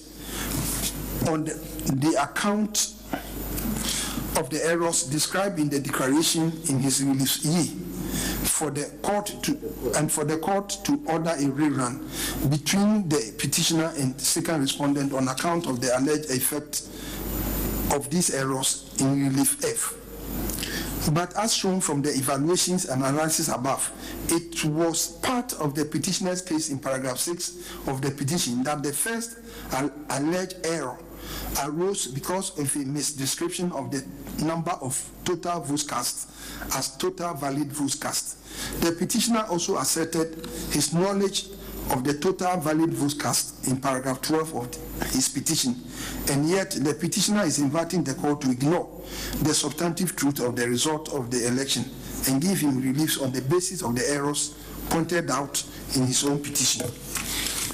on the account of the errors described in the declaration in his relief E, for the court to order a rerun between the petitioner and second respondent on account of the alleged effect of these errors in relief F. But as shown from the evaluations and analysis above, it was part of the petitioner's case in paragraph 6 of the petition that the first alleged error arose because of a misdescription of the number of total votes cast as total valid votes cast. The petitioner also asserted his knowledge of the total valid votes cast in paragraph 12 of his petition, and yet the petitioner is inviting the court to ignore the substantive truth of the result of the election and give him reliefs on the basis of the errors pointed out in his own petition.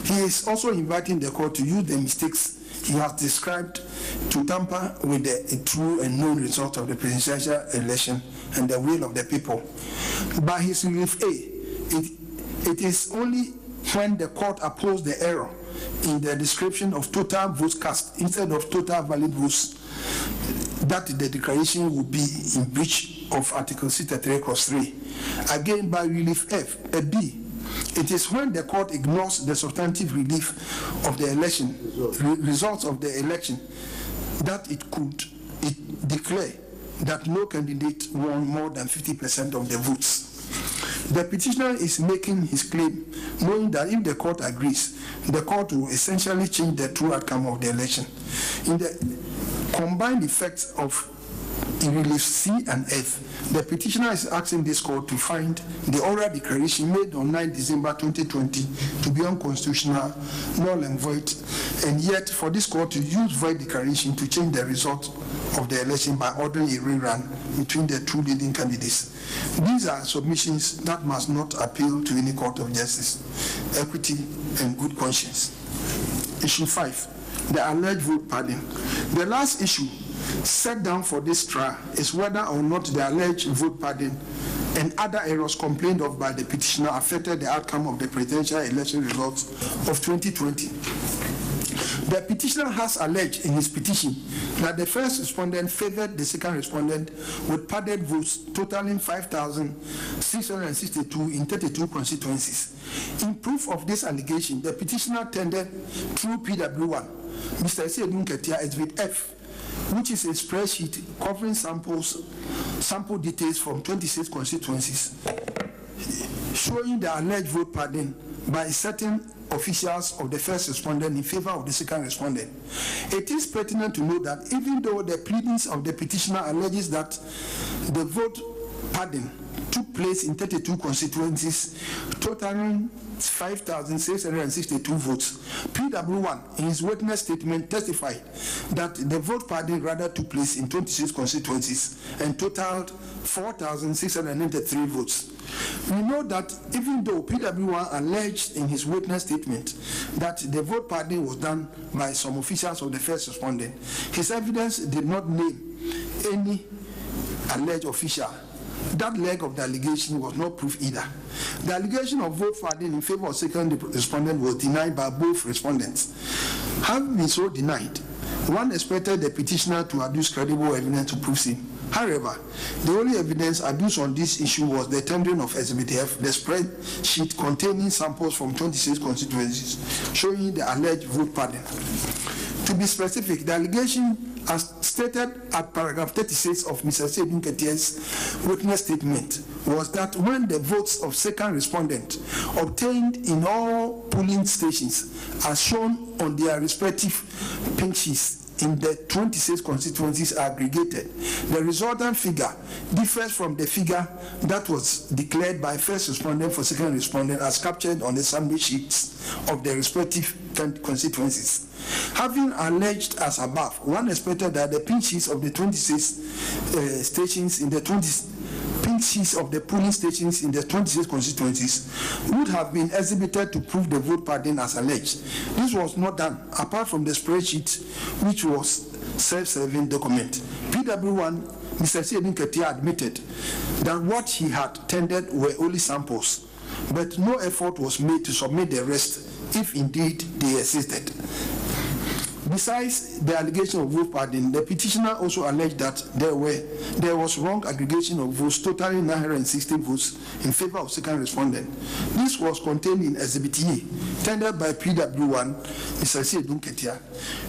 He is also inviting the court to use the mistakes he has described to tamper with the true and known result of the presidential election and the will of the people. By his relief A, it is only when the court opposed the error in the description of total votes cast instead of total valid votes that the declaration would be in breach of Article 63(3). Again, by relief F, B, it is when the court ignores the substantive relief of the election, results of the election, that it declare that no candidate won more than 50% of the votes. The petitioner is making his claim knowing that if the court agrees, the court will essentially change the true outcome of the election. In the combined effects of relief C and F, the petitioner is asking this court to find the oral declaration made on 9 December 2020 to be unconstitutional, null and void, and yet for this court to use void declaration to change the result of the election by ordering a rerun between the two leading candidates. These are submissions that must not appeal to any court of justice, equity, and good conscience. Issue 5, the alleged vote pardon. The last issue set down for this trial is whether or not the alleged vote pardon and other errors complained of by the petitioner affected the outcome of the presidential election results of 2020. The petitioner has alleged in his petition that the first respondent favored the second respondent with padded votes totaling 5,662 in 32 constituencies. In proof of this allegation, the petitioner tendered through PW1, Mr. Adom TV Exhibit F, which is a spreadsheet covering sample details from 26 constituencies, showing the alleged vote pardon by certain officials of the first respondent in favor of the second respondent. It is pertinent to note that even though the pleadings of the petitioner alleges that the vote pardon took place in 32 constituencies, totaling 5,662 votes, PW1 in his witness statement testified that the vote pardon rather took place in 26 constituencies and totaled 4,693 votes. We know that even though PW1 alleged in his witness statement that the vote pardon was done by some officials of the first respondent, his evidence did not name any alleged official. That leg of the allegation was not proof either. The allegation of vote pardon in favor of second respondent was denied by both respondents. Having been so denied, one expected the petitioner to adduce credible evidence to prove him. However, the only evidence adduced on this issue was the tendering of Exhibit F, the spreadsheet containing samples from 26 constituencies, showing the alleged vote pardon. To be specific, the allegation, as stated at paragraph 36 of Mr. Adom TV's witness statement, was that when the votes of second respondent obtained in all polling stations, as shown on their respective pink sheets in the 26 constituencies are aggregated, the resultant figure differs from the figure that was declared by first respondent for second respondent as captured on the summary sheets of the respective constituencies. Having alleged as above, one expected that the pink sheets of the 26 stations in the polling stations in the 26 constituencies would have been exhibited to prove the vote pattern as alleged. This was not done, apart from the spreadsheet, which was self-serving document. PW1, Mr. Adom TV admitted that what he had tendered were only samples, but no effort was made to submit the rest, if indeed they existed. Besides the allegation of vote padding, the petitioner also alleged that there was wrong aggregation of votes, totaling 960 votes in favor of second respondent. This was contained in Exhibit E, tendered by PW1, Mr. Adom TV.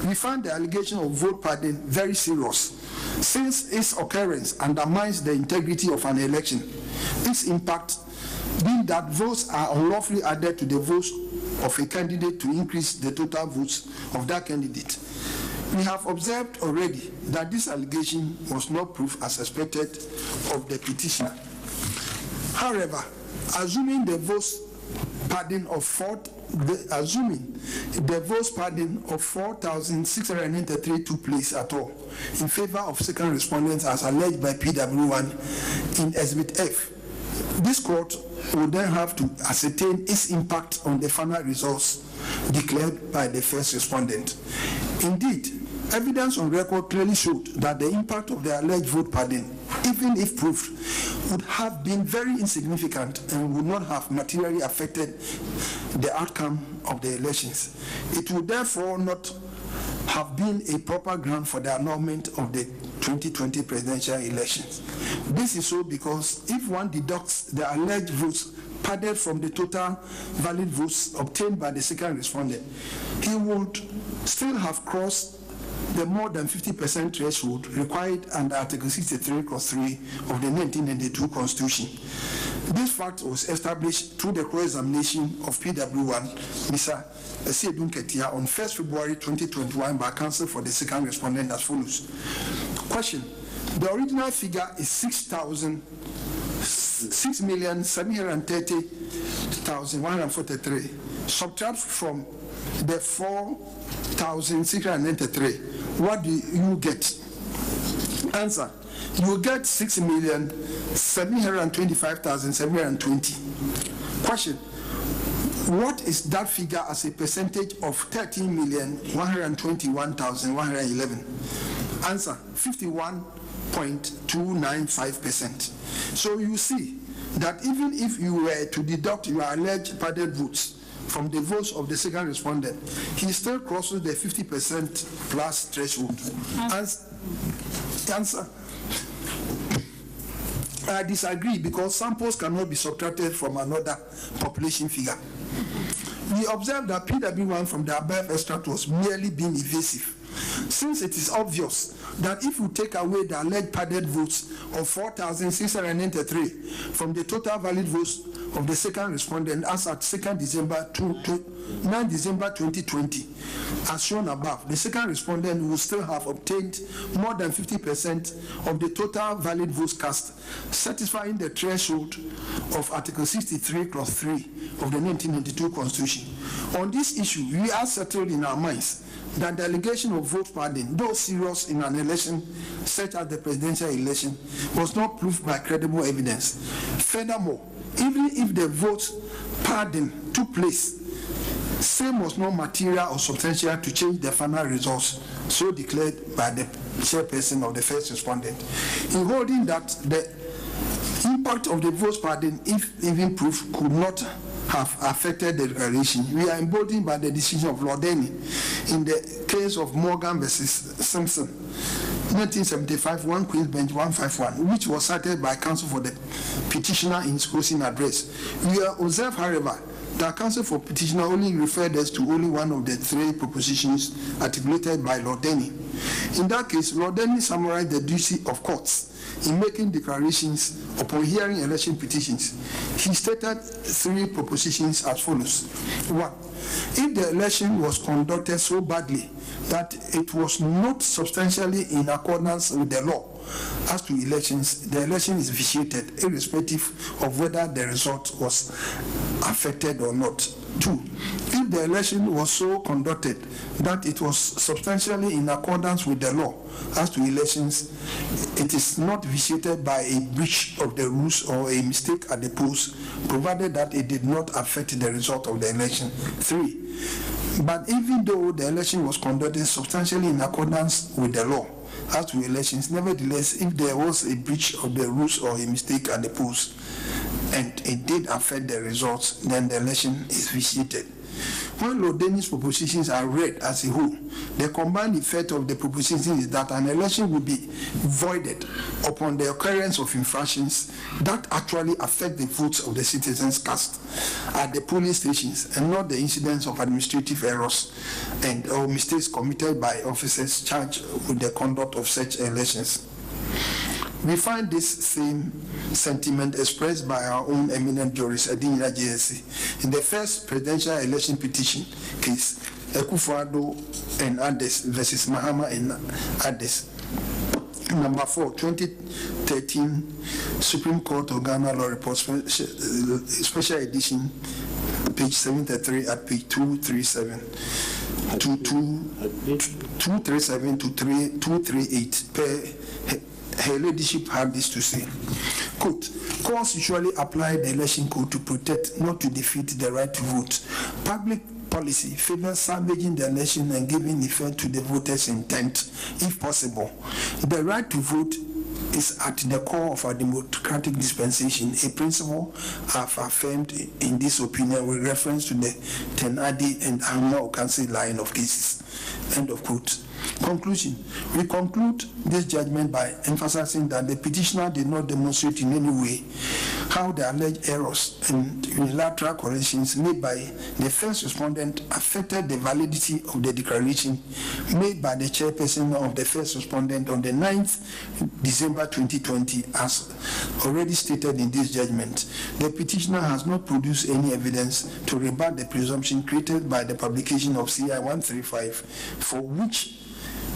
We found the allegation of vote padding very serious, since its occurrence undermines the integrity of an election. Its impact being that votes are unlawfully added to the votes of a candidate to increase the total votes of that candidate. We have observed already that this allegation was not proof as expected of the petitioner. However, assuming the votes padding of 4,693 took place at all in favor of second respondents as alleged by PW1 in Exhibit F, this court would then have to ascertain its impact on the final results declared by the first respondent. Indeed, evidence on record clearly showed that the impact of the alleged vote padding, even if proved, would have been very insignificant and would not have materially affected the outcome of the elections. It would therefore not have been a proper ground for the annulment of the 2020 presidential elections. This is so because if one deducts the alleged votes padded from the total valid votes obtained by the second respondent, he would still have crossed the more than 50% threshold required under Article 63(3) of the 1992 Constitution. This fact was established through the cross-examination of PW1, Mr. Adom TV, on 1st February 2021 by counsel for the second respondent as follows. Question: the original figure is 6,730,143. Subtract from the 4,693. What do you get? Answer: you get 6,725,720. Question: what is that figure as a percentage of 13,121,111? Answer: 51.295%. So you see that even if you were to deduct your alleged padded votes from the votes of the second respondent, he still crosses the 50% plus threshold. Answer: I disagree, because samples cannot be subtracted from another population figure. We observed that PW1 from the above extract was merely being evasive, since it is obvious that if we take away the alleged padded votes of 4,693 from the total valid votes of the second respondent as at 9 December 2020, as shown above, the second respondent will still have obtained more than 50% of the total valid votes cast, satisfying the threshold of Article 63(3) of the 1992 Constitution. On this issue, we are settled in our minds that the allegation of vote padding, though serious in an election such as the presidential election, was not proved by credible evidence. Furthermore, even if the vote padding took place, same was not material or substantial to change the final results, so declared by the chairperson of the first respondent. In holding that the impact of the vote padding, if even proved, could not have affected the declaration, we are emboldened by the decision of Lord Denny in the case of Morgan versus Simpson, 1975, 1 Queen's Bench 151, which was cited by counsel for the petitioner in his closing address. We observe, however, that counsel for petitioner only referred us to only one of the 3 propositions articulated by Lord Denny. In that case, Lord Denny summarized the duty of courts in making declarations upon hearing election petitions, he stated 3 propositions as follows. 1. If the election was conducted so badly that it was not substantially in accordance with the law as to elections, the election is vitiated, irrespective of whether the result was affected or not. 2. If the election was so conducted that it was substantially in accordance with the law as to elections, it is not vitiated by a breach of the rules or a mistake at the polls, provided that it did not affect the result of the election. 3. But even though the election was conducted substantially in accordance with the law as to elections, nevertheless, if there was a breach of the rules or a mistake at the polls, and it did affect the results, then the election is vitiated. When Lord Dennis' propositions are read as a whole, the combined effect of the propositions is that an election will be voided upon the occurrence of infractions that actually affect the votes of the citizens cast at the polling stations, and not the incidents of administrative errors and or mistakes committed by officers charged with the conduct of such elections. We find this same sentiment expressed by our own eminent jurist, Adinyina JSC, in the first presidential election petition case, Akufo-Addo and others versus Mahama and others. Number 4, 2013 Supreme Court of Ghana Law Report, special edition, page 73 at page 237. 237 to 238 per her ladyship had this to say, quote, courts usually apply the election code to protect, not to defeat the right to vote. Public policy favors salvaging the election and giving effect to the voters' intent, if possible. The right to vote is at the core of our democratic dispensation, a principle I've affirmed in this opinion with reference to the Tenadi and Ahma Okansi line of cases. End of quote. Conclusion. We conclude this judgment by emphasizing that the petitioner did not demonstrate in any way how the alleged errors and unilateral corrections made by the first respondent affected the validity of the declaration made by the chairperson of the first respondent on the 9th December 2020, as already stated in this judgment. The petitioner has not produced any evidence to rebut the presumption created by the publication of CI 135, for which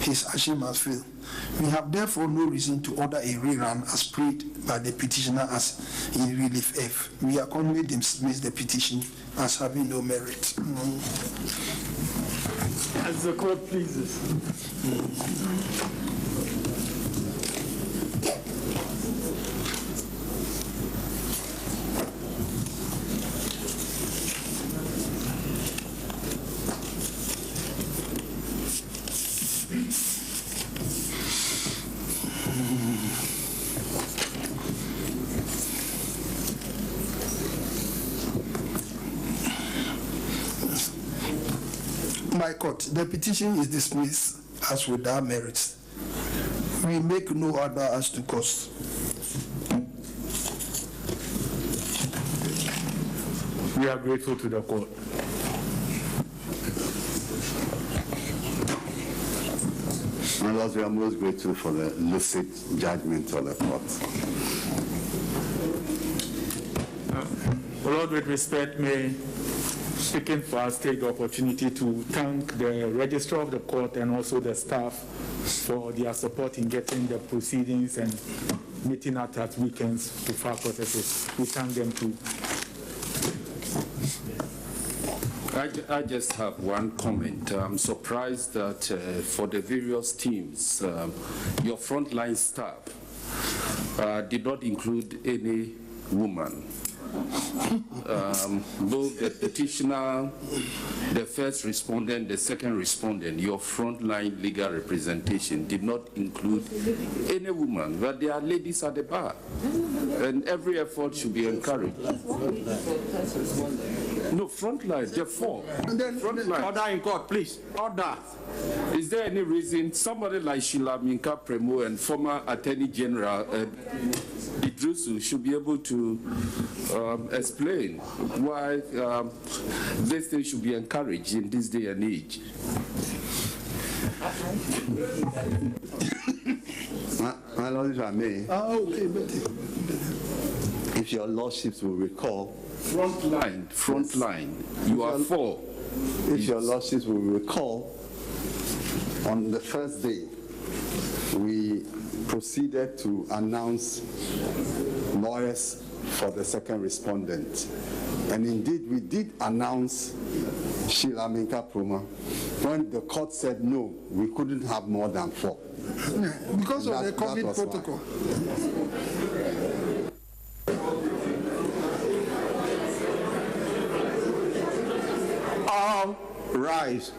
his action must fail. We have therefore no reason to order a rerun as prayed by the petitioner as in relief F. We accordingly dismiss the petition as having no merit. As the court pleases. My court, the petition is dismissed as without merits. We make no other as to cause. We are grateful to the court. And we are most grateful for the lucid judgment of the court. Lord, with respect, may speaking for us take the opportunity to thank the registrar of the court and also the staff for their support in getting the proceedings and meeting out at weekends with our processes. We thank them too. I just have one comment. I'm surprised that for the various teams, your frontline staff did not include any woman. Both the petitioner, the first respondent, the second respondent, your frontline legal representation did not include any woman, but there are ladies at the bar, and every effort should be encouraged. No, frontline, there are 4. Frontline. Order in court, please. Order. Is there any reason somebody like Sheila Minka Premo and former Attorney General Idrusu should be able to explain why this thing should be encouraged in this day and age? My Lord, if I may, Okay, if your lordships will recall, Front line. You are for. if your lordships will recall, on the first day, we proceeded to announce lawyers for the second respondent. And indeed, we did announce Sheila Minka Proma when the court said no, we couldn't have more than 4. because of the COVID was protocol. All rise.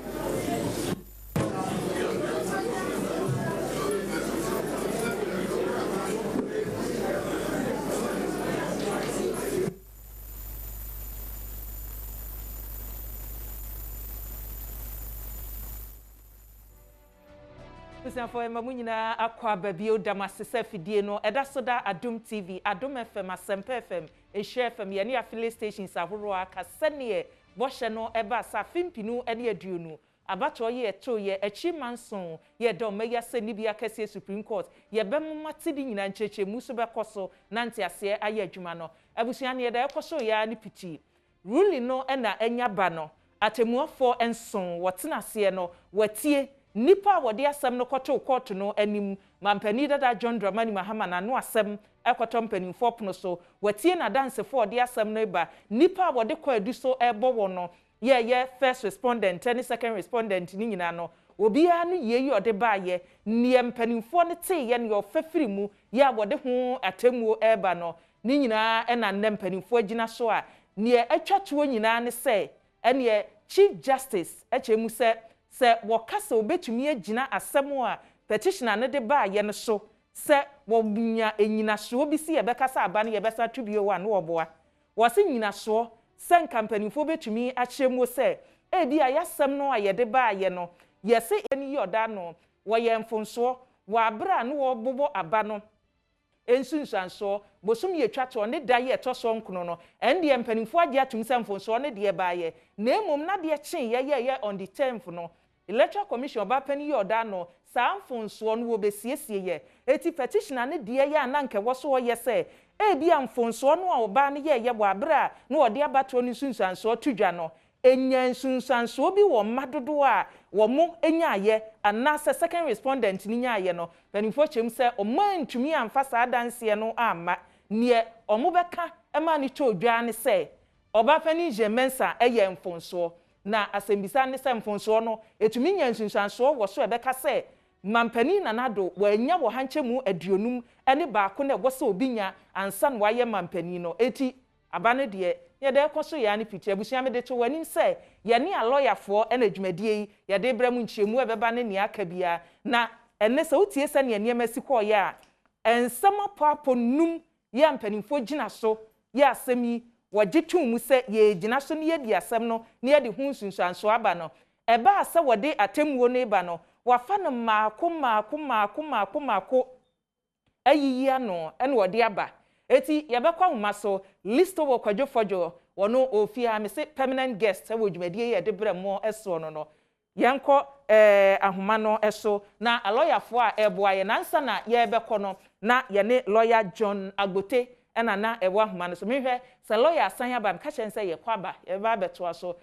For Mamunina Aqua Babio Damasisa Fidieno, Edasoda Adom TV, Adom FM, Asempe FM, a share from any affiliate stations Avroa, Cassanie, Boshano, Eba, Safin Pinu, Eddie Adunu, Abato ye, 2 year, a chimanson, ye don't meya Senibia Cassia Supreme Court, ye Bemu Matidi in Cheche, Musuba Coso, Nantia Se, Aye Jumano, Abusiani, the Ecoso ya ni piti. Ruling no ena enya bano, Atemua 4 and son, Watina Sieno, Watie. Nipa wodi asem no koto court no anim mampani dada John Dramani Mahama na no asem ekoto mpanimfo pono so watie na dance for di asem no ba nipa wodi kwa edu so ebo wo no ye first respondent and second respondent ni nyina no obi anu ye ode ba ye nie mpanimfo ne te ye ne ofafiri mu ye wodi ho atemuo eba no ni nyina ena nne mpanimfo agina so a nie atwatuo nyina ne se ene Chief Justice echemu se wakasa obetumi agina asemo a petition ane de ba ye no so se wo bunya enyina so bi si ye bekasa aba ne ye besa tubio wa no oboa wo se nyina so se nkampanifo betumi akyeremo se ebi a yasem no a ye de ba ye no ye se eni yoda no wo ye mfonso wa bra no wo bobo aba no ensunsanso bosum ye twato ne da ye toso nkono no ende ye mpanifo age atum se mfonso ne de ba ye na emom na de kyen ye on the 10th no Electoral Commission oba pani yoda no samfonso no wo besiesie ye eti petition ane de ye ananke wo so ye se ebi amfonso no a oba ne ye bo abra no ode abato ni sunsanso tudwa no enya sunsanso bi wo madodo a wo mo enya ye anase second respondent ni nya ye no panifo chem se o man tumi amfasa adanse no ama ne omo beka ema ni todwa ne se oba pani jemensa eye mfonso na asembisa ne semfonso no etumi nya nsunsanso wo so ebeka se mampani na nado wanya wo hanchemu aduonum ene baako na wo se obinya ansan waye mampani no eti abane de ye de koso ya ne piti abusia me de to wani se ye ne a lawyer for ene dwumadie yi ye de bra mu nchiemu ebeba ne ne aka bia na ene se utie se ne niamasi ko ya ensama papo num ye mpanimfo gina so ye asemi wajitu mu se ye gina so ne ye di asem no ne ye de hu sunsanso aba no eba ase wode atemuo ne ba no wafa no maako ayiyi ano ene wode aba eti ye bekwa homa so listo wo kwadwofojo wono ofia me se permanent guest wo dwumadie ye de bremo eso no yenko ahoma no eso na a lawyer fo a eboa ye nansa na ye bekọ no na ye ne lawyer John Agbote ena na ewa ahoma no so mehwe se lawyer asan aba me ka chense ye kwaba ye ba beto so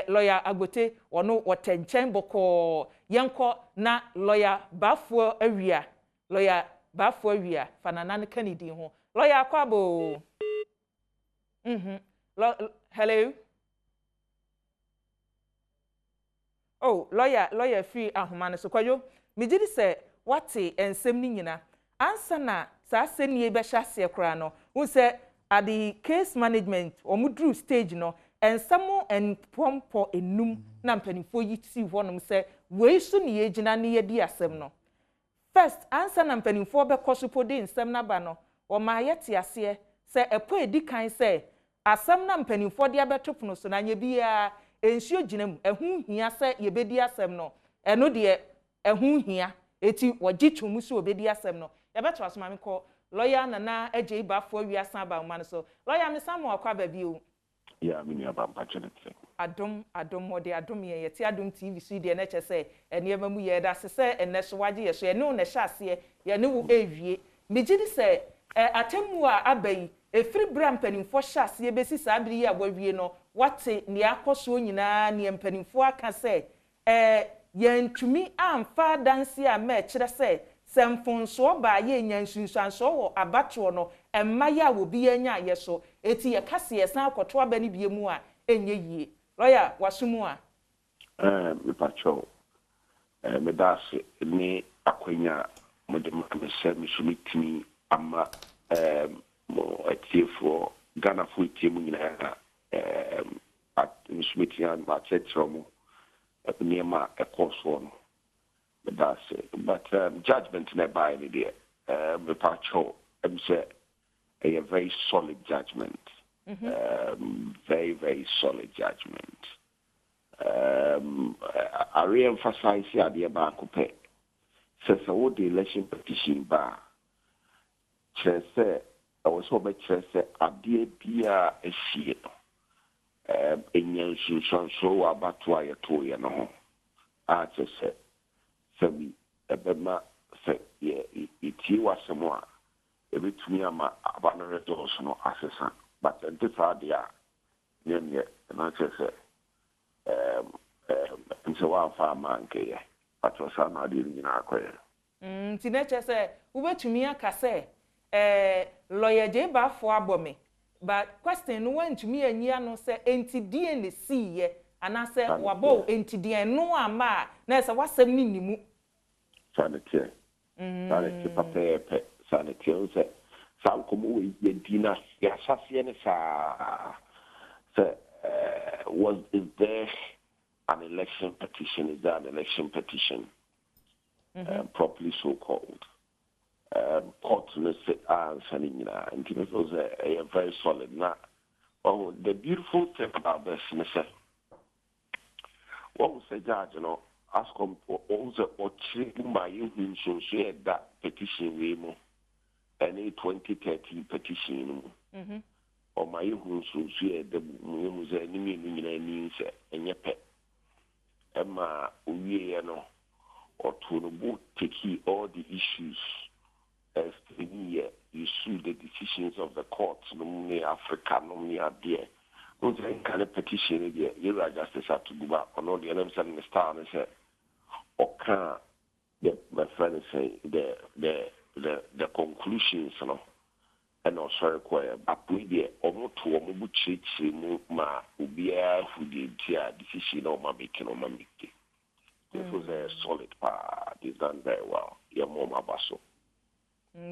lawyer Agbote wono wotenchen boko yenko na lawyer Bafo awia lawyer Bafo awia fanana Kennedy ho lawyer kwabo hello oh lawyer free ahoma no so kwayo mejidi se wate ensem ni nyina ansa na sa senie be hyase kra no hu se at the case management omudru stage no ensamo en pompo enum na mpanifo yi ti honom se we su ne yegina ne yedi asem no first ansa na mpanifo be kosopo de ensem na ba no o ma yete ase se epo edikan se asem na mpanifo de abetopono so na nya bia ensuo ginam ehu hia se yebedi asem no eno de ehu hia eti wagitwum so obedi asem no yabeto asoma me ko lawyer nana Bafo awia san ba man so lawyer me Samuel kwa ba bi o ya me nua ba mpa chenete Adom ode adom ye ti Adom TV so de na che se enema mu ye da se enne so waje ye so ye no na hyase ye ne wo ewie megidi se atemu a abai efiri bra mpanimfo hyase besi saa biri ya wawie no wate ne akoso nyina ne mpanimfo aka se yentumi amfa danse a ma kire se semfonso ba ye nyansunsanso wo abato no emma ya wo bi anya ye so eti ye kase ye san akoto aba ni biemu a enye yie lawyer wasumu a me pacho me das ni akwanya mo de me se me sumitini ama mo atiefo Ghana fu tiemu nyina at me sumitini an ma chetromo niema ekoso no me das but judgment na by ni there me pacho say a very solid judgment. Very, very solid judgment. I re-emphasize here the back says what the election petition bar. Say I was hoping to say idea be a sheet. In your so about why you told you no. I just said, me a bema say, yeah, it was someone. Every 2 years, about no assessment. But this idea, and I just say, so one farm man, but was not in our career. Tinacha say, Uwe to me, I say, lawyer Jeba for Abome. But question went to me and Yano say, Enti DNA see, and I said, Wabo, Enti DNA no ama, Nessa was a minimum. Sanitary. Sanitary, papa, sanitary, some come with dinner, assassin, is there an election petition? Is there an election petition? Properly so called. Court answering, and it was a very solid. Now, the beautiful thing about this, what was the judge, ask him for all the my you so share that petition we mo. Any 2013 petition, or my who so share the was enemy means and your pet. Emma, we or to take all the issues as you sue the decisions of the courts, normally Africa, normally are there. No kind of petition, you are justice have to go back on all the elements and the star and say, okay, my friend say the conclusions, and also require but we be almost to a mobile church ma ubia who did decision on my making on my making. It was a solid part, it's done very well. Your mom abaso.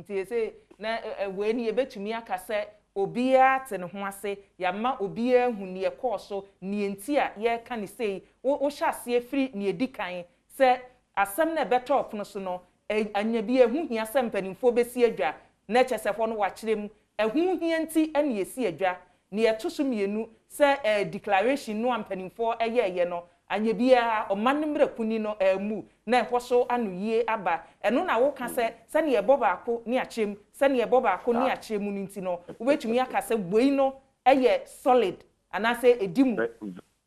Say na when you bet to me aka say obia te ne ho ase ya ma obia hu ne ekoso ne entia ye ka ne sei wo hyase afiri ne edikan say asem na better of no so no anya bi ehu hia se mpanimfo besi adwa na chesefo no wa kirem ehu hia nti ene esi adwa ne etoso mienu se declaration no mpanimfo eye no anya bia omanimre kuni no mu na ekwoso anu yie aba eno na wo ka se ne eboba ako ne achem se ne eboba ako ne achem nu nti no obetumi aka se boi no eye solid ana se edimu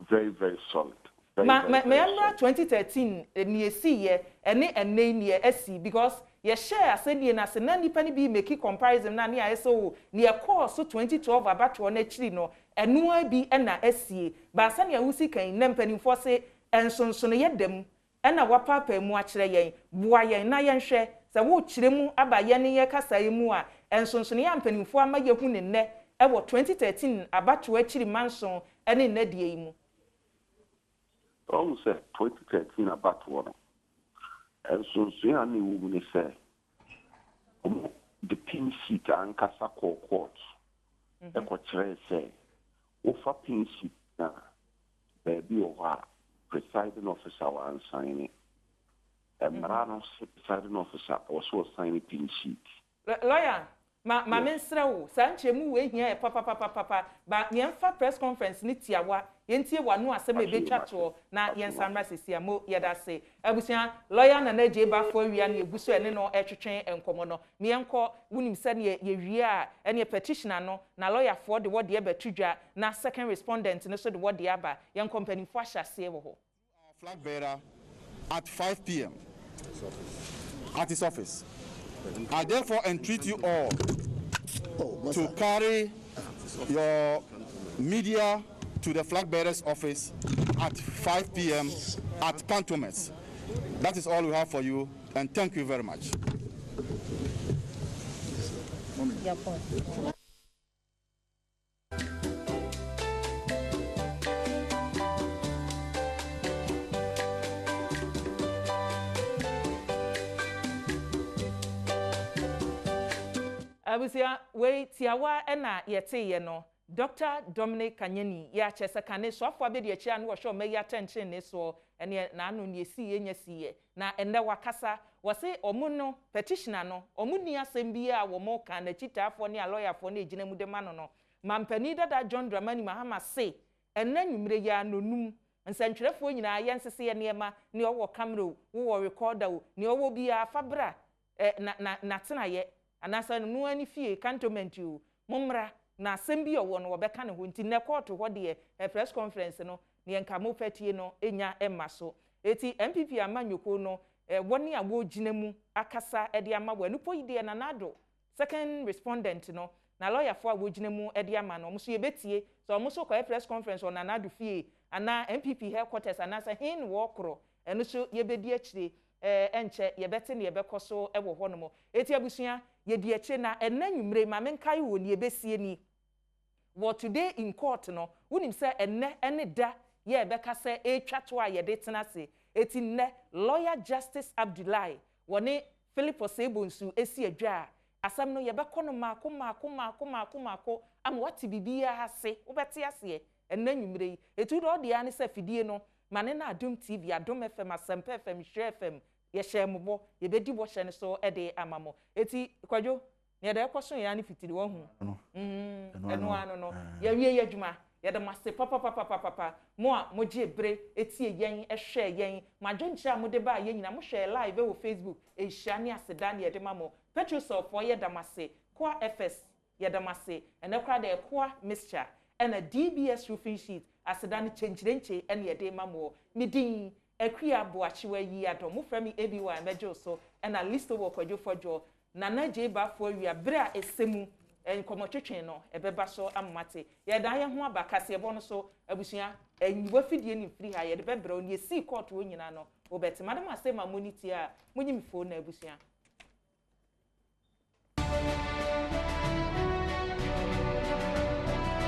very very solid. Remember 2013 ni esi ye ene ni esi because ye share asedi na se na nipa ni bi make comparison na ni ayeso ni e course 2012 abato na chiri no eno bi na esi ba se na wusi kan na mpanimfo se ensonsono ye dem na wapapa mu a kire yen boa yen na yen hwe se wo kire mu aba ye ne ye kasa ye mu a ensonsono ya mpanimfo ama ye hu ne nne e wo 2013 abato a chiri manson ene na die yi mu almost 2013 about one. And so Ziani would say, the pin sheet and Casa court. A quarter say, Ofa pin sheet now, baby over presiding officer and signing. And Marano presiding officer also signing pin sheet. Lawyer, ma mensra wo sanche mu we hia papa ba yemfa press conference ni tiawa yentie wanu asem ebetwa to na yensamra sesia mo yeda se abusia lawyer na je ba fo wia na eguso ene no etwetwen enkomo no mienko wunim se ne ye wie a ene petitioner no na lawyer for de wode ebetudwa na second respondent no so de wode aba yen company fo ahase wo ho. Flag bearer at 5 p.m. at his office. I therefore entreat you all to carry your media to the flag bearer's office at 5 p.m. at Cantonments. That is all we have for you, and thank you very much. Abusia we tiawa ena yete ye no Dr. Dominic Kanyeni ya chese kane so afọ abedi echi anu wo show me ya tension ne so ene na anu ne esi ye nya siye na enne wakasa wose omu no petitioner no omu ni asem bi a wo mo kan na chitaafo ne lawyer fo na ejina mu de ma no mampani dada John Dramani Mahama say enne nwumre ya nonum nsantwerefo nyina ye nsese ye nema ne owo camera wo recorder wo ne owo bi a fabra na tena ye anasa no ani fie cantonment you mumra na sembi owo no obeka ne ho nti ne court ho de press conference no ne enka mo fatie no enya emma so eti MPP amanyoko no woni awo ginemu akasa e de ama wanu poide na nado second respondent no na lawyer for awo ginemu e de ama no mo so yebetie so mo so kwa press conference on nado fie ana MPP headquarters anasa hin wo kro eno so yebedi akire enche yebete ne yebekoso e wo ho no mo eti abusua yedi eche na enanwumre ma menkai wo ne yebesie ni what today in court no wonim say ene da ye ebeka say etwato a yede tenase eti ne lawyer Justice Abdullahi woni Philip Osebonsu esi adwa asam no yebeko no maako am wati bibia hase wobete ase enanwumre etu do de ane say fidie no mane na Adom TV Adom FM Asempa FM Share FM ye share mo ye bedi bo hye ne so e de amamo eti kwadwo ne da ekoso ya ne fitiri wo hu eno ano no ye wie ye adwuma ye de mase papa mo a mo je bre eti yen e hwe yen madwonkyira mo de ba ye nyina mo hwe live wo Facebook e hia ne aseda ne ye de mamo Petrosol for ye da mase kwa FS ye da mase ene kwa de kwa mixture ena DBS roofing sheet aseda ne chenchirenche ene ye de mamo midin Ekwia boachiwe yi Adom mo frami ebiwa mejo so ena listo wo kwadwo fodwo nana je ba fo wia bre a esemu enkomotwetwen no ebeba so amate ye dan ye ho abakase ebo no so abusua enyiwa fidie ni free ha ye de bebre oni esi court wo nyina no obeti madam asema moniti a munyim fo na abusua